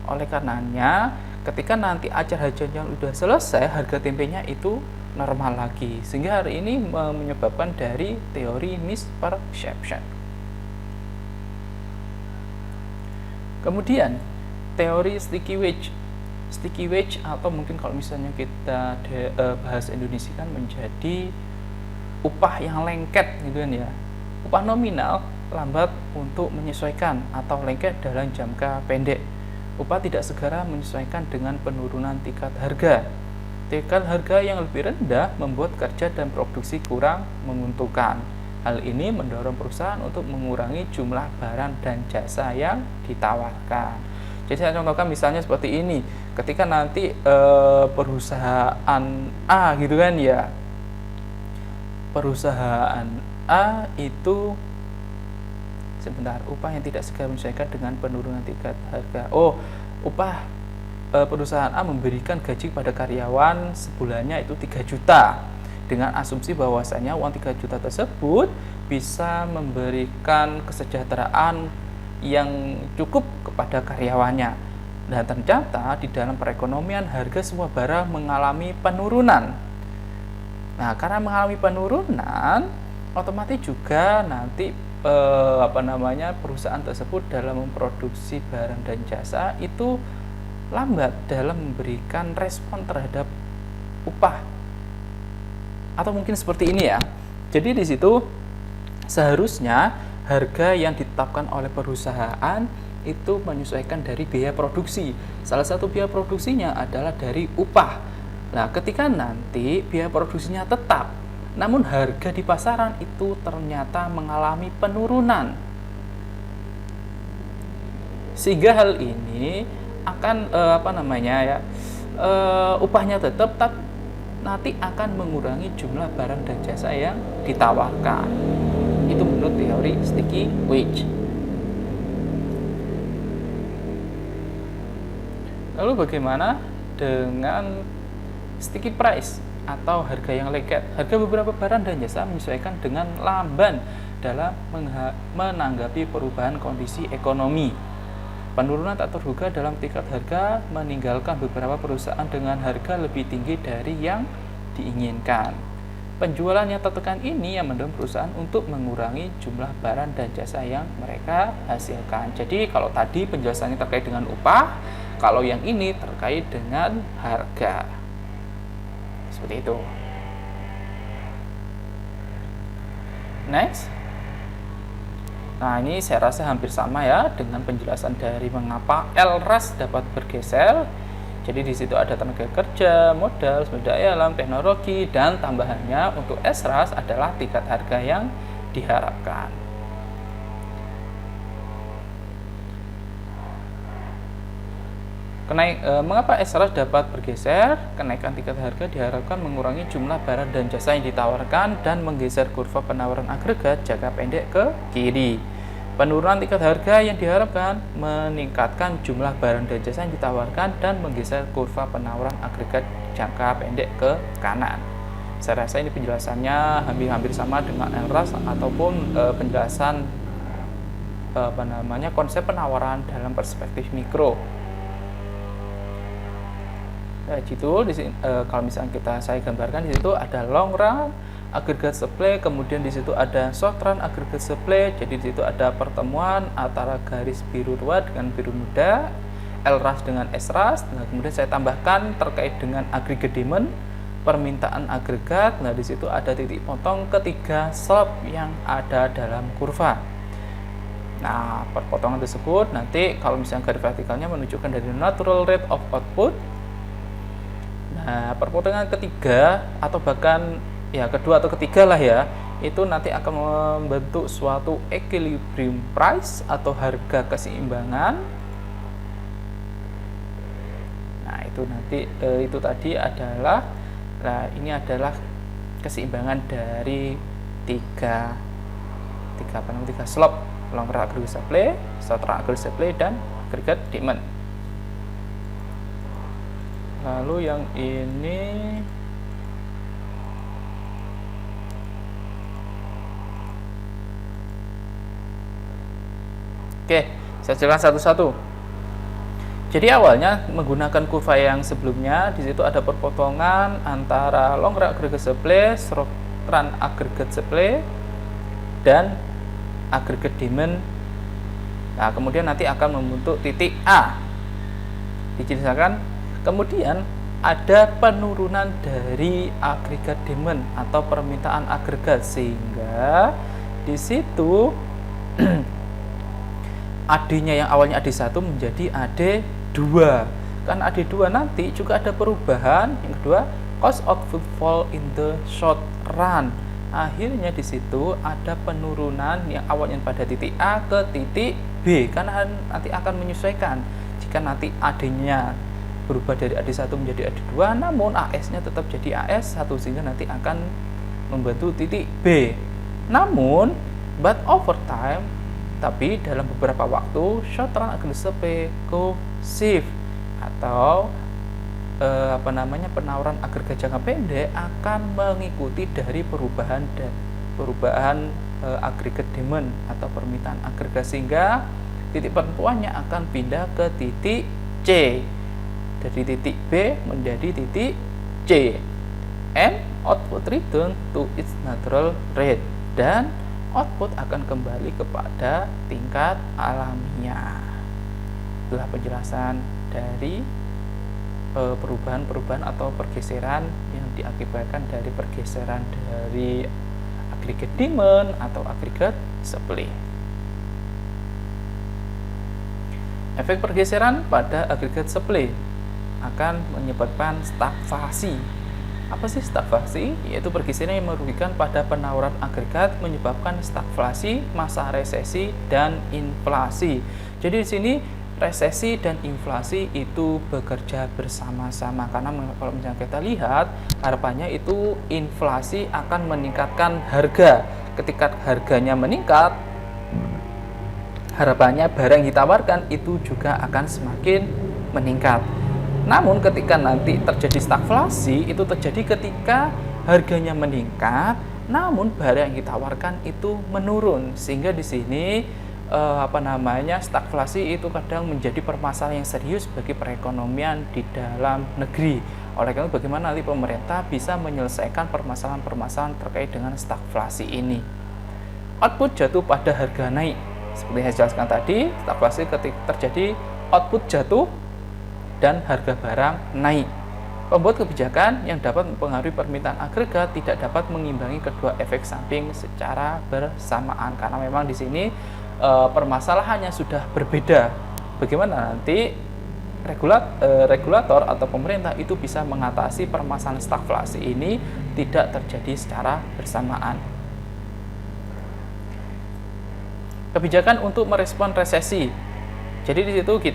Oleh karenanya, ketika nanti acara hajatan sudah selesai, harga tempenya itu normal lagi. Sehingga hari ini menyebabkan dari teori misperception. Kemudian, teori sticky wage. Sticky wage atau mungkin kalau misalnya kita bahas Indonesia kan menjadi upah yang lengket gitu kan ya. Upah nominal lambat untuk menyesuaikan atau lengket dalam jangka pendek. Upah tidak segera menyesuaikan dengan penurunan tingkat harga. Tingkat harga yang lebih rendah membuat kerja dan produksi kurang menguntungkan. Hal ini mendorong perusahaan untuk mengurangi jumlah barang dan jasa yang ditawarkan. Jadi saya contohkan misalnya seperti ini. Ketika nanti perusahaan A gitu kan ya. Perusahaan A itu upah yang tidak segera menyesuaikan dengan penurunan tingkat harga. Upah perusahaan A memberikan gaji pada karyawan sebulannya itu 3 juta dengan asumsi bahwasanya uang 3 juta tersebut bisa memberikan kesejahteraan yang cukup kepada karyawannya. Dan ternyata di dalam perekonomian harga semua barang mengalami penurunan. Nah, karena mengalami penurunan, otomatis juga nanti perusahaan tersebut dalam memproduksi barang dan jasa itu lambat dalam memberikan respon terhadap upah. Atau mungkin seperti ini ya. Jadi di situ seharusnya harga yang ditetapkan oleh perusahaan itu menyesuaikan dari biaya produksi. Salah satu biaya produksinya adalah dari upah. Nah, ketika nanti biaya produksinya tetap, namun harga di pasaran itu ternyata mengalami penurunan, sehingga hal ini akan upahnya tetap, tapi nanti akan mengurangi jumlah barang dan jasa yang ditawarkan. Itu menurut teori sticky wage. Lalu bagaimana dengan sticky price atau harga yang lengket? Harga beberapa barang dan jasa menyesuaikan dengan lamban dalam menanggapi perubahan kondisi ekonomi. Penurunan tak terduga dalam tingkat harga meninggalkan beberapa perusahaan dengan harga lebih tinggi dari yang diinginkan. Penjualan yang tertekan ini yang mendorong perusahaan untuk mengurangi jumlah barang dan jasa yang mereka hasilkan. Jadi kalau tadi penjelasannya terkait dengan upah, kalau yang ini terkait dengan harga. Seperti itu. Next. Nah, ini saya rasa hampir sama ya dengan penjelasan dari mengapa LRAS dapat bergeser. Jadi di situ ada tenaga kerja, modal, sumber daya alam, teknologi, dan tambahannya untuk SRAS adalah tingkat harga yang diharapkan. Mengapa SRAS dapat bergeser? Kenaikan tingkat harga diharapkan mengurangi jumlah barang dan jasa yang ditawarkan dan menggeser kurva penawaran agregat jangka pendek ke kiri. Penurunan tingkat harga yang diharapkan meningkatkan jumlah barang dan jasa yang ditawarkan dan menggeser kurva penawaran agregat jangka pendek ke kanan. Saya rasa ini penjelasannya hampir-hampir sama dengan LRAS ataupun penjelasan konsep penawaran dalam perspektif mikro. Gitu di sini, kalau misalnya saya gambarkan di situ ada long run aggregate supply, kemudian di situ ada short run aggregate supply. Jadi di situ ada pertemuan antara garis biru tua dengan biru muda, LRAS dengan SRAS. Nah, kemudian saya tambahkan terkait dengan aggregate demand, permintaan agregat. Nah, di situ ada titik potong ketiga slope yang ada dalam kurva. Nah, perpotongan tersebut nanti kalau misalnya garis vertikalnya menunjukkan dari natural rate of output. Nah, perpotongan ketiga atau bahkan ya kedua atau ketiga lah ya, itu nanti akan membentuk suatu equilibrium price atau harga keseimbangan. Nah, itu nanti itu tadi adalah keseimbangan dari tiga slope, long run aggregate supply, short run aggregate supply, dan aggregate demand. Lalu yang ini oke, saya jelaskan satu-satu. Jadi awalnya menggunakan kurva yang sebelumnya, di situ ada perpotongan antara long run aggregate supply, short run aggregate supply, dan aggregate demand. Nah, kemudian nanti akan membentuk titik A. Dijelaskan. Kemudian ada penurunan dari agregat demand atau permintaan agregat, sehingga di situ AD-nya yang awalnya AD1 menjadi AD2. Kan AD2 nanti juga ada perubahan. Yang kedua, cost output fall in the short run. Akhirnya di situ ada penurunan yang awalnya pada titik A ke titik B, karena nanti akan menyesuaikan. Jika nanti AD-nya berubah dari AD1 menjadi AD2, namun AS-nya tetap jadi AS1, sehingga nanti akan membantu titik B. Namun, but over time, tapi dalam beberapa waktu, short run aggregate supply go shift atau penawaran agregat jangka pendek akan mengikuti dari perubahan agregat demand atau permintaan agregat, sehingga titik penentuannya akan pindah ke titik C. Dari titik B menjadi titik C, and output return to its natural rate, dan output akan kembali kepada tingkat alamiah. Itulah penjelasan dari perubahan-perubahan atau pergeseran yang diakibatkan dari pergeseran dari aggregate demand atau aggregate supply. Efek pergeseran pada aggregate supply akan menyebabkan stagflasi. Apa sih stagflasi? Yaitu pergeseran yang merugikan pada penawaran agregat, menyebabkan stagflasi, masa resesi, dan inflasi. Jadi di sini resesi dan inflasi itu bekerja bersama-sama, karena kalau misalnya kita lihat harapannya itu inflasi akan meningkatkan harga. Ketika harganya meningkat, harapannya barang yang ditawarkan itu juga akan semakin meningkat. Namun ketika nanti terjadi stagflasi, itu terjadi ketika harganya meningkat, namun barang yang ditawarkan itu menurun, sehingga di sini stagflasi itu kadang menjadi permasalahan yang serius bagi perekonomian di dalam negeri. Oleh karena itu, bagaimana nanti pemerintah bisa menyelesaikan permasalahan-permasalahan terkait dengan stagflasi ini. Output jatuh pada harga naik. Seperti yang saya jelaskan tadi, stagflasi ketika terjadi output jatuh dan harga barang naik. Pembuat kebijakan yang dapat mempengaruhi permintaan agregat tidak dapat mengimbangi kedua efek samping secara bersamaan, karena memang di sini permasalahannya sudah berbeda. Bagaimana nanti regulator atau pemerintah itu bisa mengatasi permasalahan stagflasi ini tidak terjadi secara bersamaan. Kebijakan untuk merespon resesi. Jadi di situ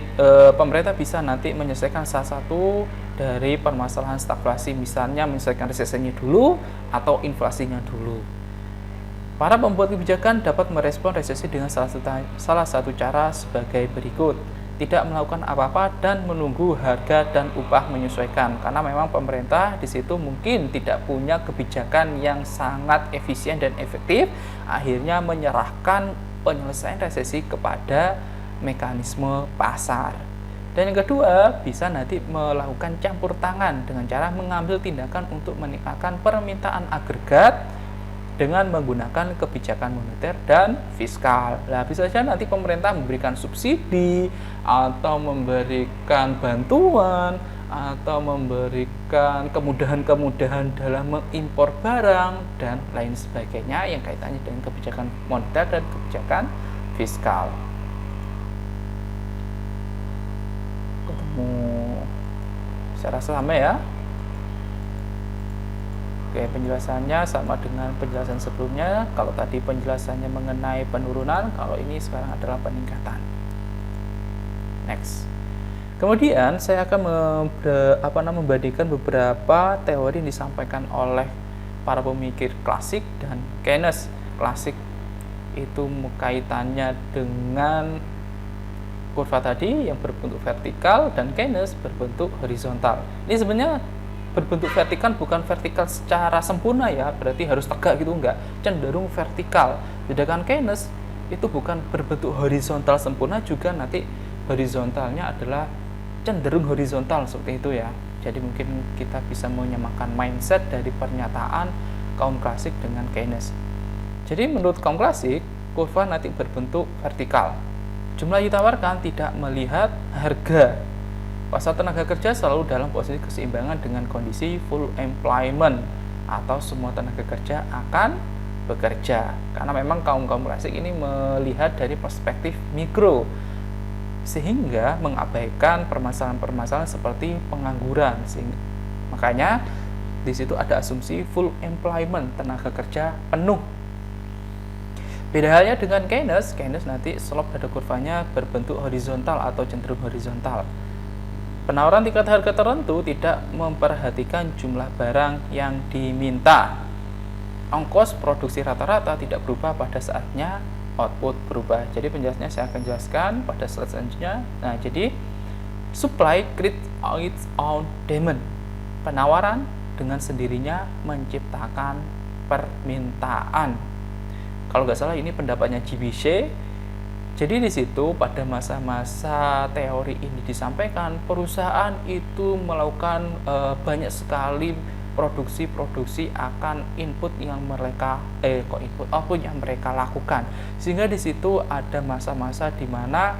pemerintah bisa nanti menyelesaikan salah satu dari permasalahan stagflasi, misalnya menyelesaikan resesinya dulu atau inflasinya dulu. Para pembuat kebijakan dapat merespon resesi dengan salah satu cara sebagai berikut: tidak melakukan apa-apa dan menunggu harga dan upah menyesuaikan, karena memang pemerintah di situ mungkin tidak punya kebijakan yang sangat efisien dan efektif, akhirnya menyerahkan penyelesaian resesi kepada mekanisme pasar. Dan yang kedua, bisa nanti melakukan campur tangan dengan cara mengambil tindakan untuk meningkatkan permintaan agregat dengan menggunakan kebijakan moneter dan fiskal. Nah, bisa saja nanti pemerintah memberikan subsidi atau memberikan bantuan atau memberikan kemudahan-kemudahan dalam mengimpor barang dan lain sebagainya yang kaitannya dengan kebijakan moneter dan kebijakan fiskal. Saya rasa sama ya. Oke, penjelasannya sama dengan penjelasan sebelumnya. Kalau tadi penjelasannya mengenai penurunan, kalau ini sekarang adalah peningkatan. Next. Kemudian saya akan membandingkan beberapa teori yang disampaikan oleh para pemikir klasik dan Keynes. Klasik itu kaitannya dengan kurva tadi yang berbentuk vertikal dan Keynes berbentuk horizontal. Ini sebenarnya berbentuk vertikal bukan vertikal secara sempurna ya, berarti harus tegak gitu, enggak, cenderung vertikal. Sedangkan Keynes itu bukan berbentuk horizontal sempurna, juga nanti horizontalnya adalah cenderung horizontal seperti itu ya. Jadi mungkin kita bisa menyamakan mindset dari pernyataan kaum klasik dengan Keynes. Jadi menurut kaum klasik, kurva nanti berbentuk vertikal. Jumlah yang ditawarkan tidak melihat harga. Pasar tenaga kerja selalu dalam posisi keseimbangan dengan kondisi full employment, atau semua tenaga kerja akan bekerja. Karena memang kaum klasik ini melihat dari perspektif mikro, sehingga mengabaikan permasalahan-permasalahan seperti pengangguran. Makanya di situ ada asumsi full employment, tenaga kerja penuh. Beda halnya dengan Keynes nanti slope pada kurvanya berbentuk horizontal atau cenderung horizontal. Penawaran tingkat harga tertentu tidak memperhatikan jumlah barang yang diminta. Ongkos produksi rata-rata tidak berubah pada saatnya output berubah. Jadi penjelasannya saya akan jelaskan pada slide selanjutnya. Nah, jadi supply creates its own demand. Penawaran dengan sendirinya menciptakan permintaan. Kalau nggak salah ini pendapatnya GBC. Jadi di situ pada masa-masa teori ini disampaikan, perusahaan itu melakukan banyak sekali produksi akan output yang mereka lakukan, sehingga di situ ada masa-masa di mana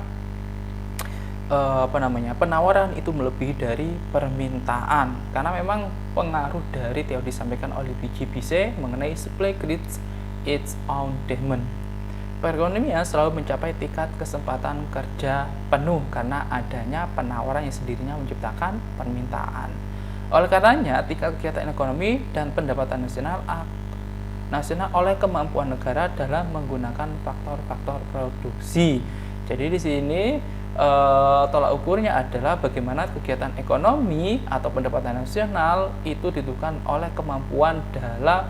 penawaran itu melebihi dari permintaan, karena memang pengaruh dari teori disampaikan oleh GBC mengenai supply creates its own demand. Perekonomian selalu mencapai tingkat kesempatan kerja penuh karena adanya penawaran yang sendirinya menciptakan permintaan. Oleh karenanya, tingkat kegiatan ekonomi dan pendapatan nasional oleh kemampuan negara dalam menggunakan faktor-faktor produksi. Jadi di sini tolak ukurnya adalah bagaimana kegiatan ekonomi atau pendapatan nasional itu ditentukan oleh kemampuan dalam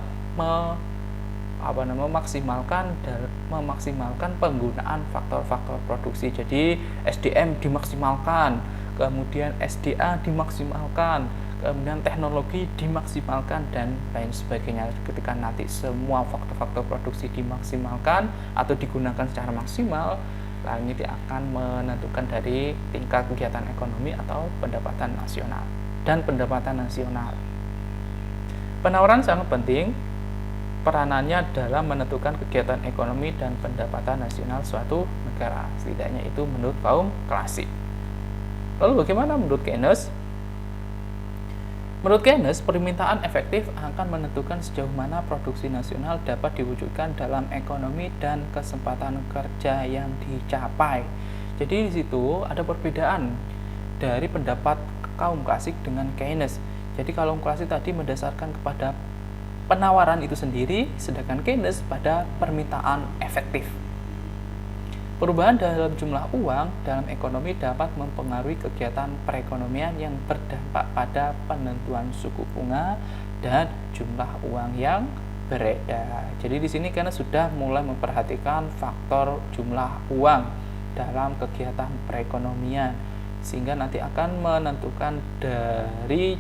memaksimalkan penggunaan faktor-faktor produksi. Jadi SDM dimaksimalkan, kemudian SDA dimaksimalkan, kemudian teknologi dimaksimalkan dan lain sebagainya. Ketika nanti semua faktor-faktor produksi dimaksimalkan atau digunakan secara maksimal, lah ini akan menentukan dari tingkat kegiatan ekonomi atau pendapatan nasional. Dan pendapatan nasional, penawaran sangat penting peranannya dalam menentukan kegiatan ekonomi dan pendapatan nasional suatu negara, setidaknya itu menurut kaum klasik. Lalu bagaimana menurut Keynes? Menurut Keynes, permintaan efektif akan menentukan sejauh mana produksi nasional dapat diwujudkan dalam ekonomi dan kesempatan kerja yang dicapai. Jadi di situ ada perbedaan dari pendapat kaum klasik dengan Keynes. Jadi kaum klasik tadi mendasarkan kepada penawaran itu sendiri, sedangkan Keynes pada permintaan efektif. Perubahan dalam jumlah uang dalam ekonomi dapat mempengaruhi kegiatan perekonomian yang berdampak pada penentuan suku bunga dan jumlah uang yang beredar. Jadi di sini karena sudah mulai memperhatikan faktor jumlah uang dalam kegiatan perekonomian, sehingga nanti akan menentukan dari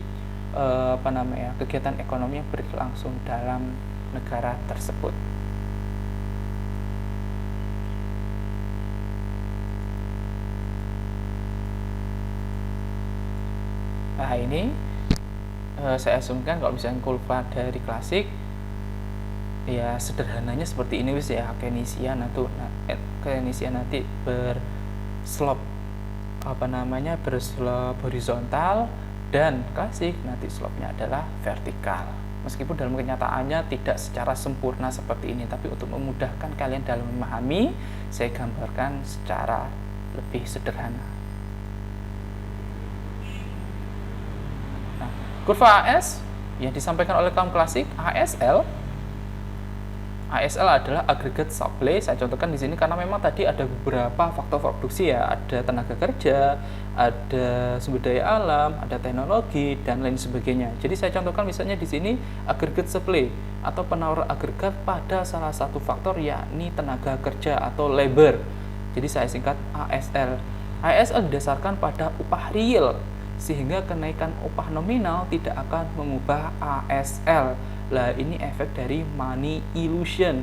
kegiatan ekonomi yang berlangsung dalam negara tersebut. Nah ini saya asumsikan kalau misalnya kurva dari klasik ya sederhananya seperti ini wis ya, Keynesian nanti berslop berslop horizontal, dan klasik nanti slope-nya adalah vertikal. Meskipun dalam kenyataannya tidak secara sempurna seperti ini, tapi untuk memudahkan kalian dalam memahami, saya gambarkan secara lebih sederhana. Kurva AS yang disampaikan oleh kaum klasik, ASL adalah aggregate supply. Saya contohkan di sini karena memang tadi ada beberapa faktor produksi ya, ada tenaga kerja, ada sumber daya alam, ada teknologi dan lain sebagainya. Jadi saya contohkan misalnya di sini aggregate supply atau penawar agregat pada salah satu faktor yakni tenaga kerja atau labor. Jadi saya singkat ASL. ASL didasarkan pada upah real, sehingga kenaikan upah nominal tidak akan mengubah ASL. Lah ini efek dari money illusion.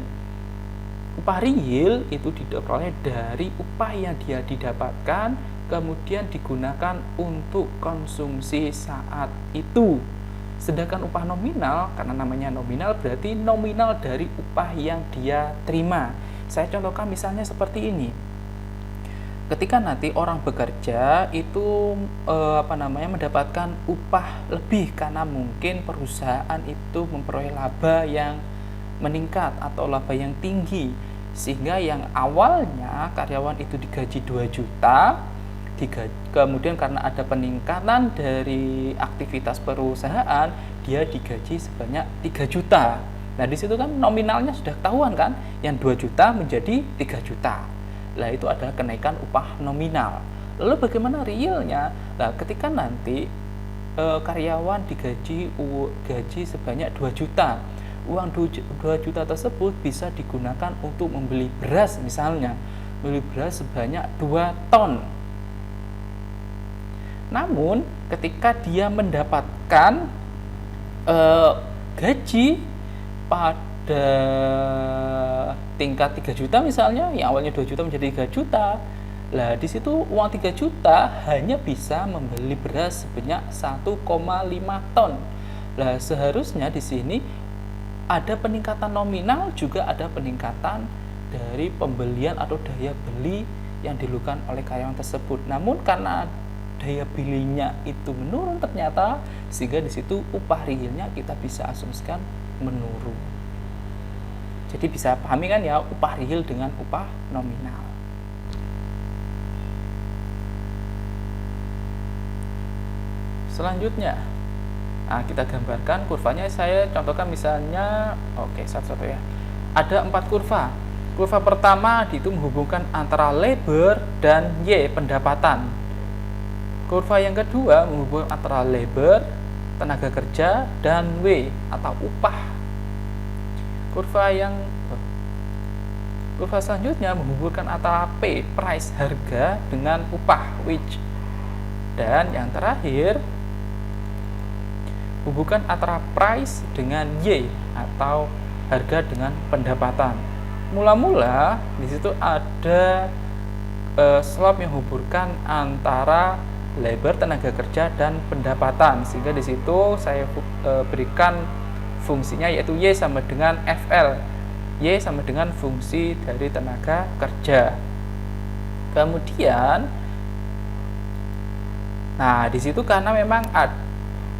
Upah real itu diperoleh dari upah yang dia didapatkan kemudian digunakan untuk konsumsi saat itu. Sedangkan upah nominal, karena namanya nominal berarti nominal dari upah yang dia terima. Saya contohkan misalnya seperti ini. Ketika nanti orang bekerja itu mendapatkan upah lebih karena mungkin perusahaan itu memperoleh laba yang meningkat atau laba yang tinggi, sehingga yang awalnya karyawan itu digaji 2 juta, kemudian karena ada peningkatan dari aktivitas perusahaan dia digaji sebanyak 3 juta. Nah di situ kan nominalnya sudah ketahuan kan, yang 2 juta menjadi 3 juta. Lah itu adalah kenaikan upah nominal. Lalu bagaimana realnya? Nah, ketika nanti karyawan digaji gaji sebanyak 2 juta, uang 2 juta tersebut bisa digunakan untuk membeli beras misalnya, membeli beras sebanyak 2 ton. Namun ketika dia mendapatkan gaji pada tingkat 3 juta misalnya, yang awalnya 2 juta menjadi 3 juta. Lah di situ uang 3 juta hanya bisa membeli beras sebanyak 1,5 ton. Lah seharusnya di sini ada peningkatan nominal, juga ada peningkatan dari pembelian atau daya beli yang dilakukan oleh karyawan tersebut. Namun karena daya belinya itu menurun ternyata, sehingga di situ upah realnya kita bisa asumsikan menurun. Jadi bisa pahami kan ya, upah real dengan upah nominal. Selanjutnya, nah kita gambarkan kurvanya. Saya contohkan misalnya, satu-satu ya. Ada 4 kurva. Kurva pertama itu menghubungkan antara labor dan Y, pendapatan. Kurva yang kedua menghubungkan antara labor, tenaga kerja, dan W atau upah. Kurva selanjutnya menghubungkan antara P, price, harga, dengan upah, wage. Dan yang terakhir hubungkan antara price dengan Y atau harga dengan pendapatan. Mula-mula di situ ada slope yang hubungkan antara labor tenaga kerja dan pendapatan, sehingga di situ saya berikan fungsinya yaitu Y sama dengan FL. Y sama dengan fungsi dari tenaga kerja. Kemudian nah di situ karena memang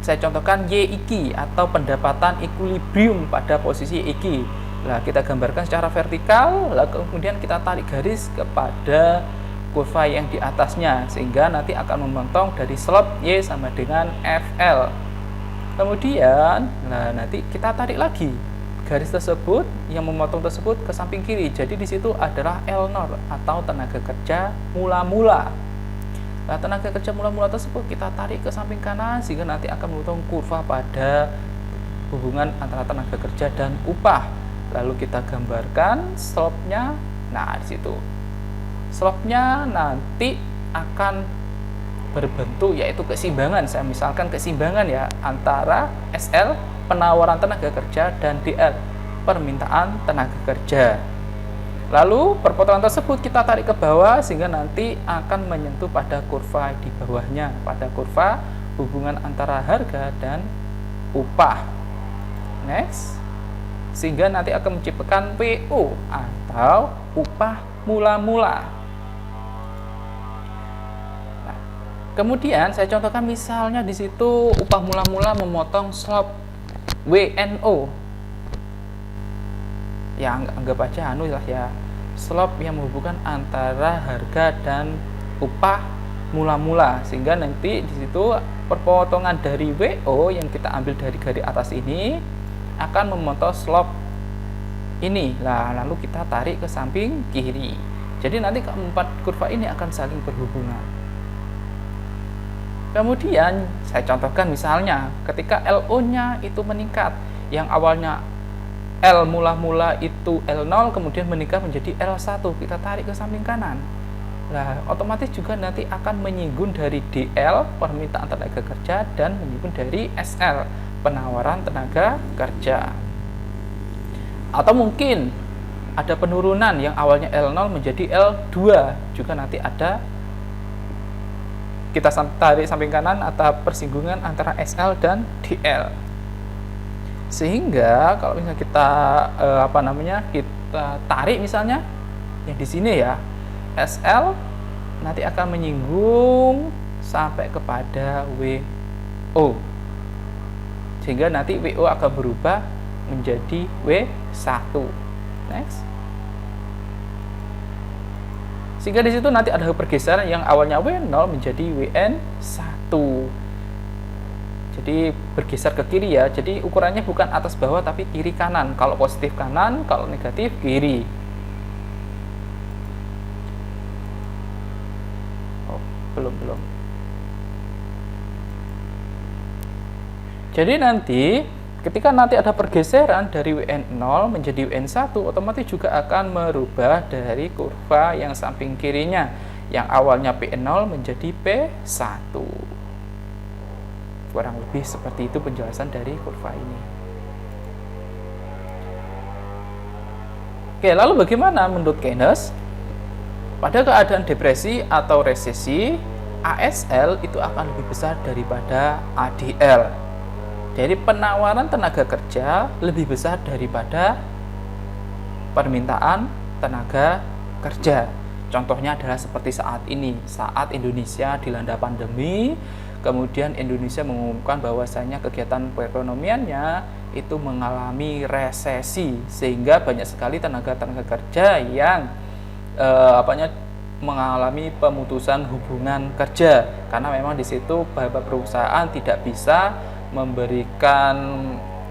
saya contohkan Y iki atau pendapatan equilibrium pada posisi iki. Nah, kita gambarkan secara vertikal, lalu kemudian kita tarik garis kepada kurva yang di atasnya, sehingga nanti akan memotong dari slope Y sama dengan FL. Kemudian, nah nanti kita tarik lagi garis tersebut yang memotong tersebut ke samping kiri. Jadi di situ adalah L0 atau tenaga kerja mula-mula. Nah, tenaga kerja mula-mula tersebut kita tarik ke samping kanan sehingga nanti akan memotong kurva pada hubungan antara tenaga kerja dan upah. Lalu kita gambarkan slope-nya. Nah, di situ slope-nya nanti akan berbentuk yaitu keseimbangan. Saya misalkan keseimbangan ya antara SL penawaran tenaga kerja dan DL permintaan tenaga kerja. Lalu perpotongan tersebut kita tarik ke bawah sehingga nanti akan menyentuh pada kurva di bawahnya, pada kurva hubungan antara harga dan upah. Next, sehingga nanti akan menciptakan PO atau upah mula-mula. Nah, kemudian saya contohkan misalnya di situ upah mula-mula memotong slope WNO. Ya anggap aja lah ya, slope yang menghubungkan antara harga dan upah mula-mula, sehingga nanti di situ perpotongan dari WO yang kita ambil dari garis atas ini akan memotong slope ini. Nah, lalu kita tarik ke samping kiri. Jadi nanti keempat kurva ini akan saling berhubungan. Kemudian saya contohkan misalnya ketika LO-nya itu meningkat, yang awalnya L mula-mula itu L0 kemudian meningkat menjadi L1, kita tarik ke samping kanan. Nah, otomatis juga nanti akan menyinggung dari DL permintaan tenaga kerja dan menyinggung dari SL penawaran tenaga kerja. Atau mungkin ada penurunan yang awalnya L0 menjadi L2, juga nanti ada kita tarik samping kanan atau persinggungan antara SL dan DL. Sehingga kalau misalnya kita kita tarik misalnya yang di sini ya, SL nanti akan menyinggung sampai kepada WO. Sehingga nanti WO akan berubah menjadi W1. Next. Sehingga di situ nanti ada pergeseran yang awalnya W0 menjadi WN1. Jadi bergeser ke kiri ya. Jadi ukurannya bukan atas bawah tapi kiri kanan. Kalau positif kanan, kalau negatif kiri. Oh, belum. Jadi nanti ketika nanti ada pergeseran dari WN0 menjadi WN1, otomatis juga akan merubah dari kurva yang samping kirinya, yang awalnya P0 menjadi P1. Kurang lebih seperti itu penjelasan dari kurva ini. Oke, lalu bagaimana menurut Keynes? Pada keadaan depresi atau resesi, ASL itu akan lebih besar daripada ADL. Jadi penawaran tenaga kerja lebih besar daripada permintaan tenaga kerja. Contohnya adalah seperti saat ini, saat Indonesia dilanda pandemi, kemudian Indonesia mengumumkan bahwasanya kegiatan perekonomiannya itu mengalami resesi, sehingga banyak sekali tenaga kerja yang mengalami pemutusan hubungan kerja karena memang di situ beberapa perusahaan tidak bisa memberikan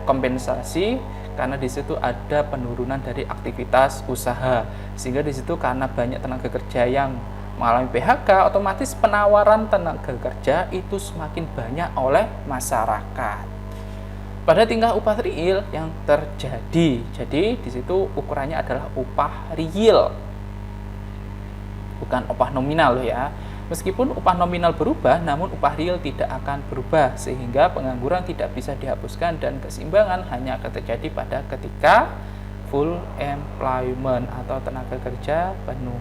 kompensasi karena di situ ada penurunan dari aktivitas usaha, sehingga di situ karena banyak tenaga kerja yang mengalami PHK, otomatis penawaran tenaga kerja itu semakin banyak oleh masyarakat. Pada tingkah upah real yang terjadi, jadi di situ ukurannya adalah upah real, bukan upah nominal loh ya. Meskipun upah nominal berubah, namun upah real tidak akan berubah, sehingga pengangguran tidak bisa dihapuskan dan keseimbangan hanya akan terjadi pada ketika full employment atau tenaga kerja penuh.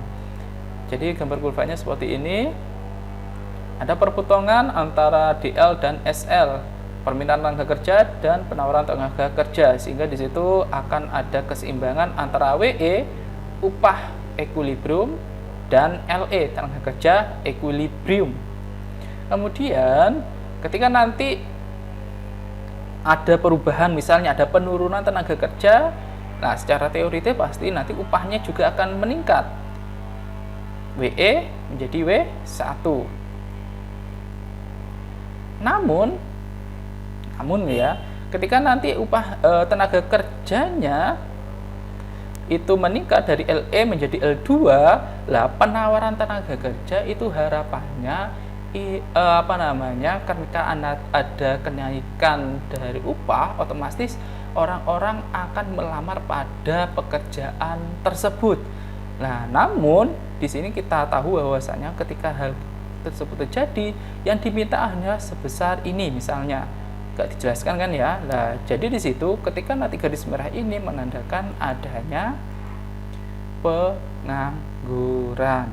Jadi gambar kurvanya seperti ini. Ada perpotongan antara DL dan SL, permintaan tenaga kerja dan penawaran tenaga kerja, sehingga di situ akan ada keseimbangan antara WE, upah equilibrium, dan LE, tenaga kerja equilibrium. Kemudian ketika nanti ada perubahan, misalnya ada penurunan tenaga kerja, nah secara teoritis pasti nanti upahnya juga akan meningkat, WE menjadi W1. Namun ya, ketika nanti upah tenaga kerjanya itu meningkat dari LE menjadi L2, lah penawaran tenaga kerja itu harapannya ketika ada kenaikan dari upah, otomatis orang-orang akan melamar pada pekerjaan tersebut. Nah, namun di sini kita tahu bahwasanya ketika hal tersebut terjadi, yang diminta hanya sebesar ini, misalnya gak dijelaskan kan ya. Nah, jadi di situ ketika nanti garis merah ini menandakan adanya pengangguran.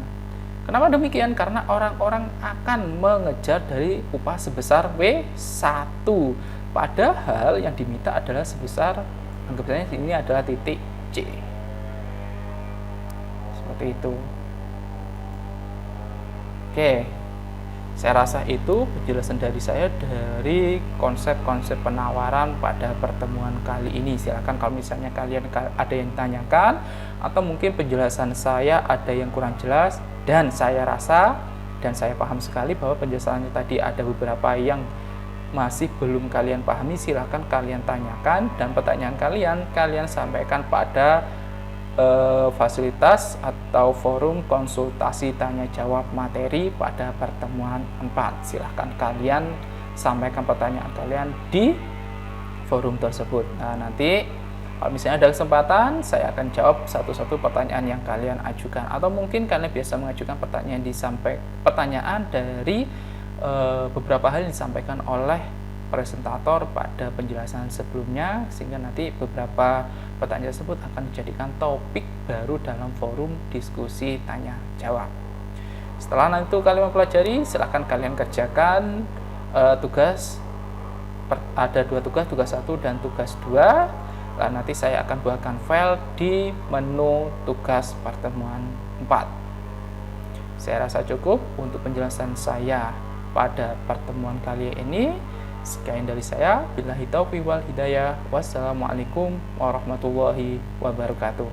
Kenapa demikian? Karena orang-orang akan mengejar dari upah sebesar W1, padahal yang diminta adalah sebesar, anggap saja ini adalah titik C. Seperti itu. Oke, saya rasa itu penjelasan dari saya dari konsep-konsep penawaran pada pertemuan kali ini. Silakan kalau misalnya kalian ada yang tanyakan, atau mungkin penjelasan saya ada yang kurang jelas, dan saya rasa dan saya paham sekali bahwa penjelasannya tadi ada beberapa yang masih belum kalian pahami, silakan kalian tanyakan, dan pertanyaan kalian sampaikan pada fasilitas atau forum konsultasi tanya jawab materi pada pertemuan 4. Silahkan kalian sampaikan pertanyaan kalian di forum tersebut. Nah, nanti kalau misalnya ada kesempatan, saya akan jawab satu-satu pertanyaan yang kalian ajukan, atau mungkin kalian biasa mengajukan pertanyaan dari beberapa hal yang disampaikan oleh presentator pada penjelasan sebelumnya, sehingga nanti beberapa pertanyaan tersebut akan dijadikan topik baru dalam forum diskusi tanya jawab. Setelah nanti kalian mempelajari, silahkan kalian kerjakan tugas. Ada 2 tugas, tugas 1 dan tugas 2. Nanti saya akan buatkan file di menu tugas pertemuan 4. Saya rasa cukup untuk penjelasan saya pada pertemuan kali ini. Sekian dari saya, billahi taufiq wal hidayah. Wassalamualaikum warahmatullahi wabarakatuh.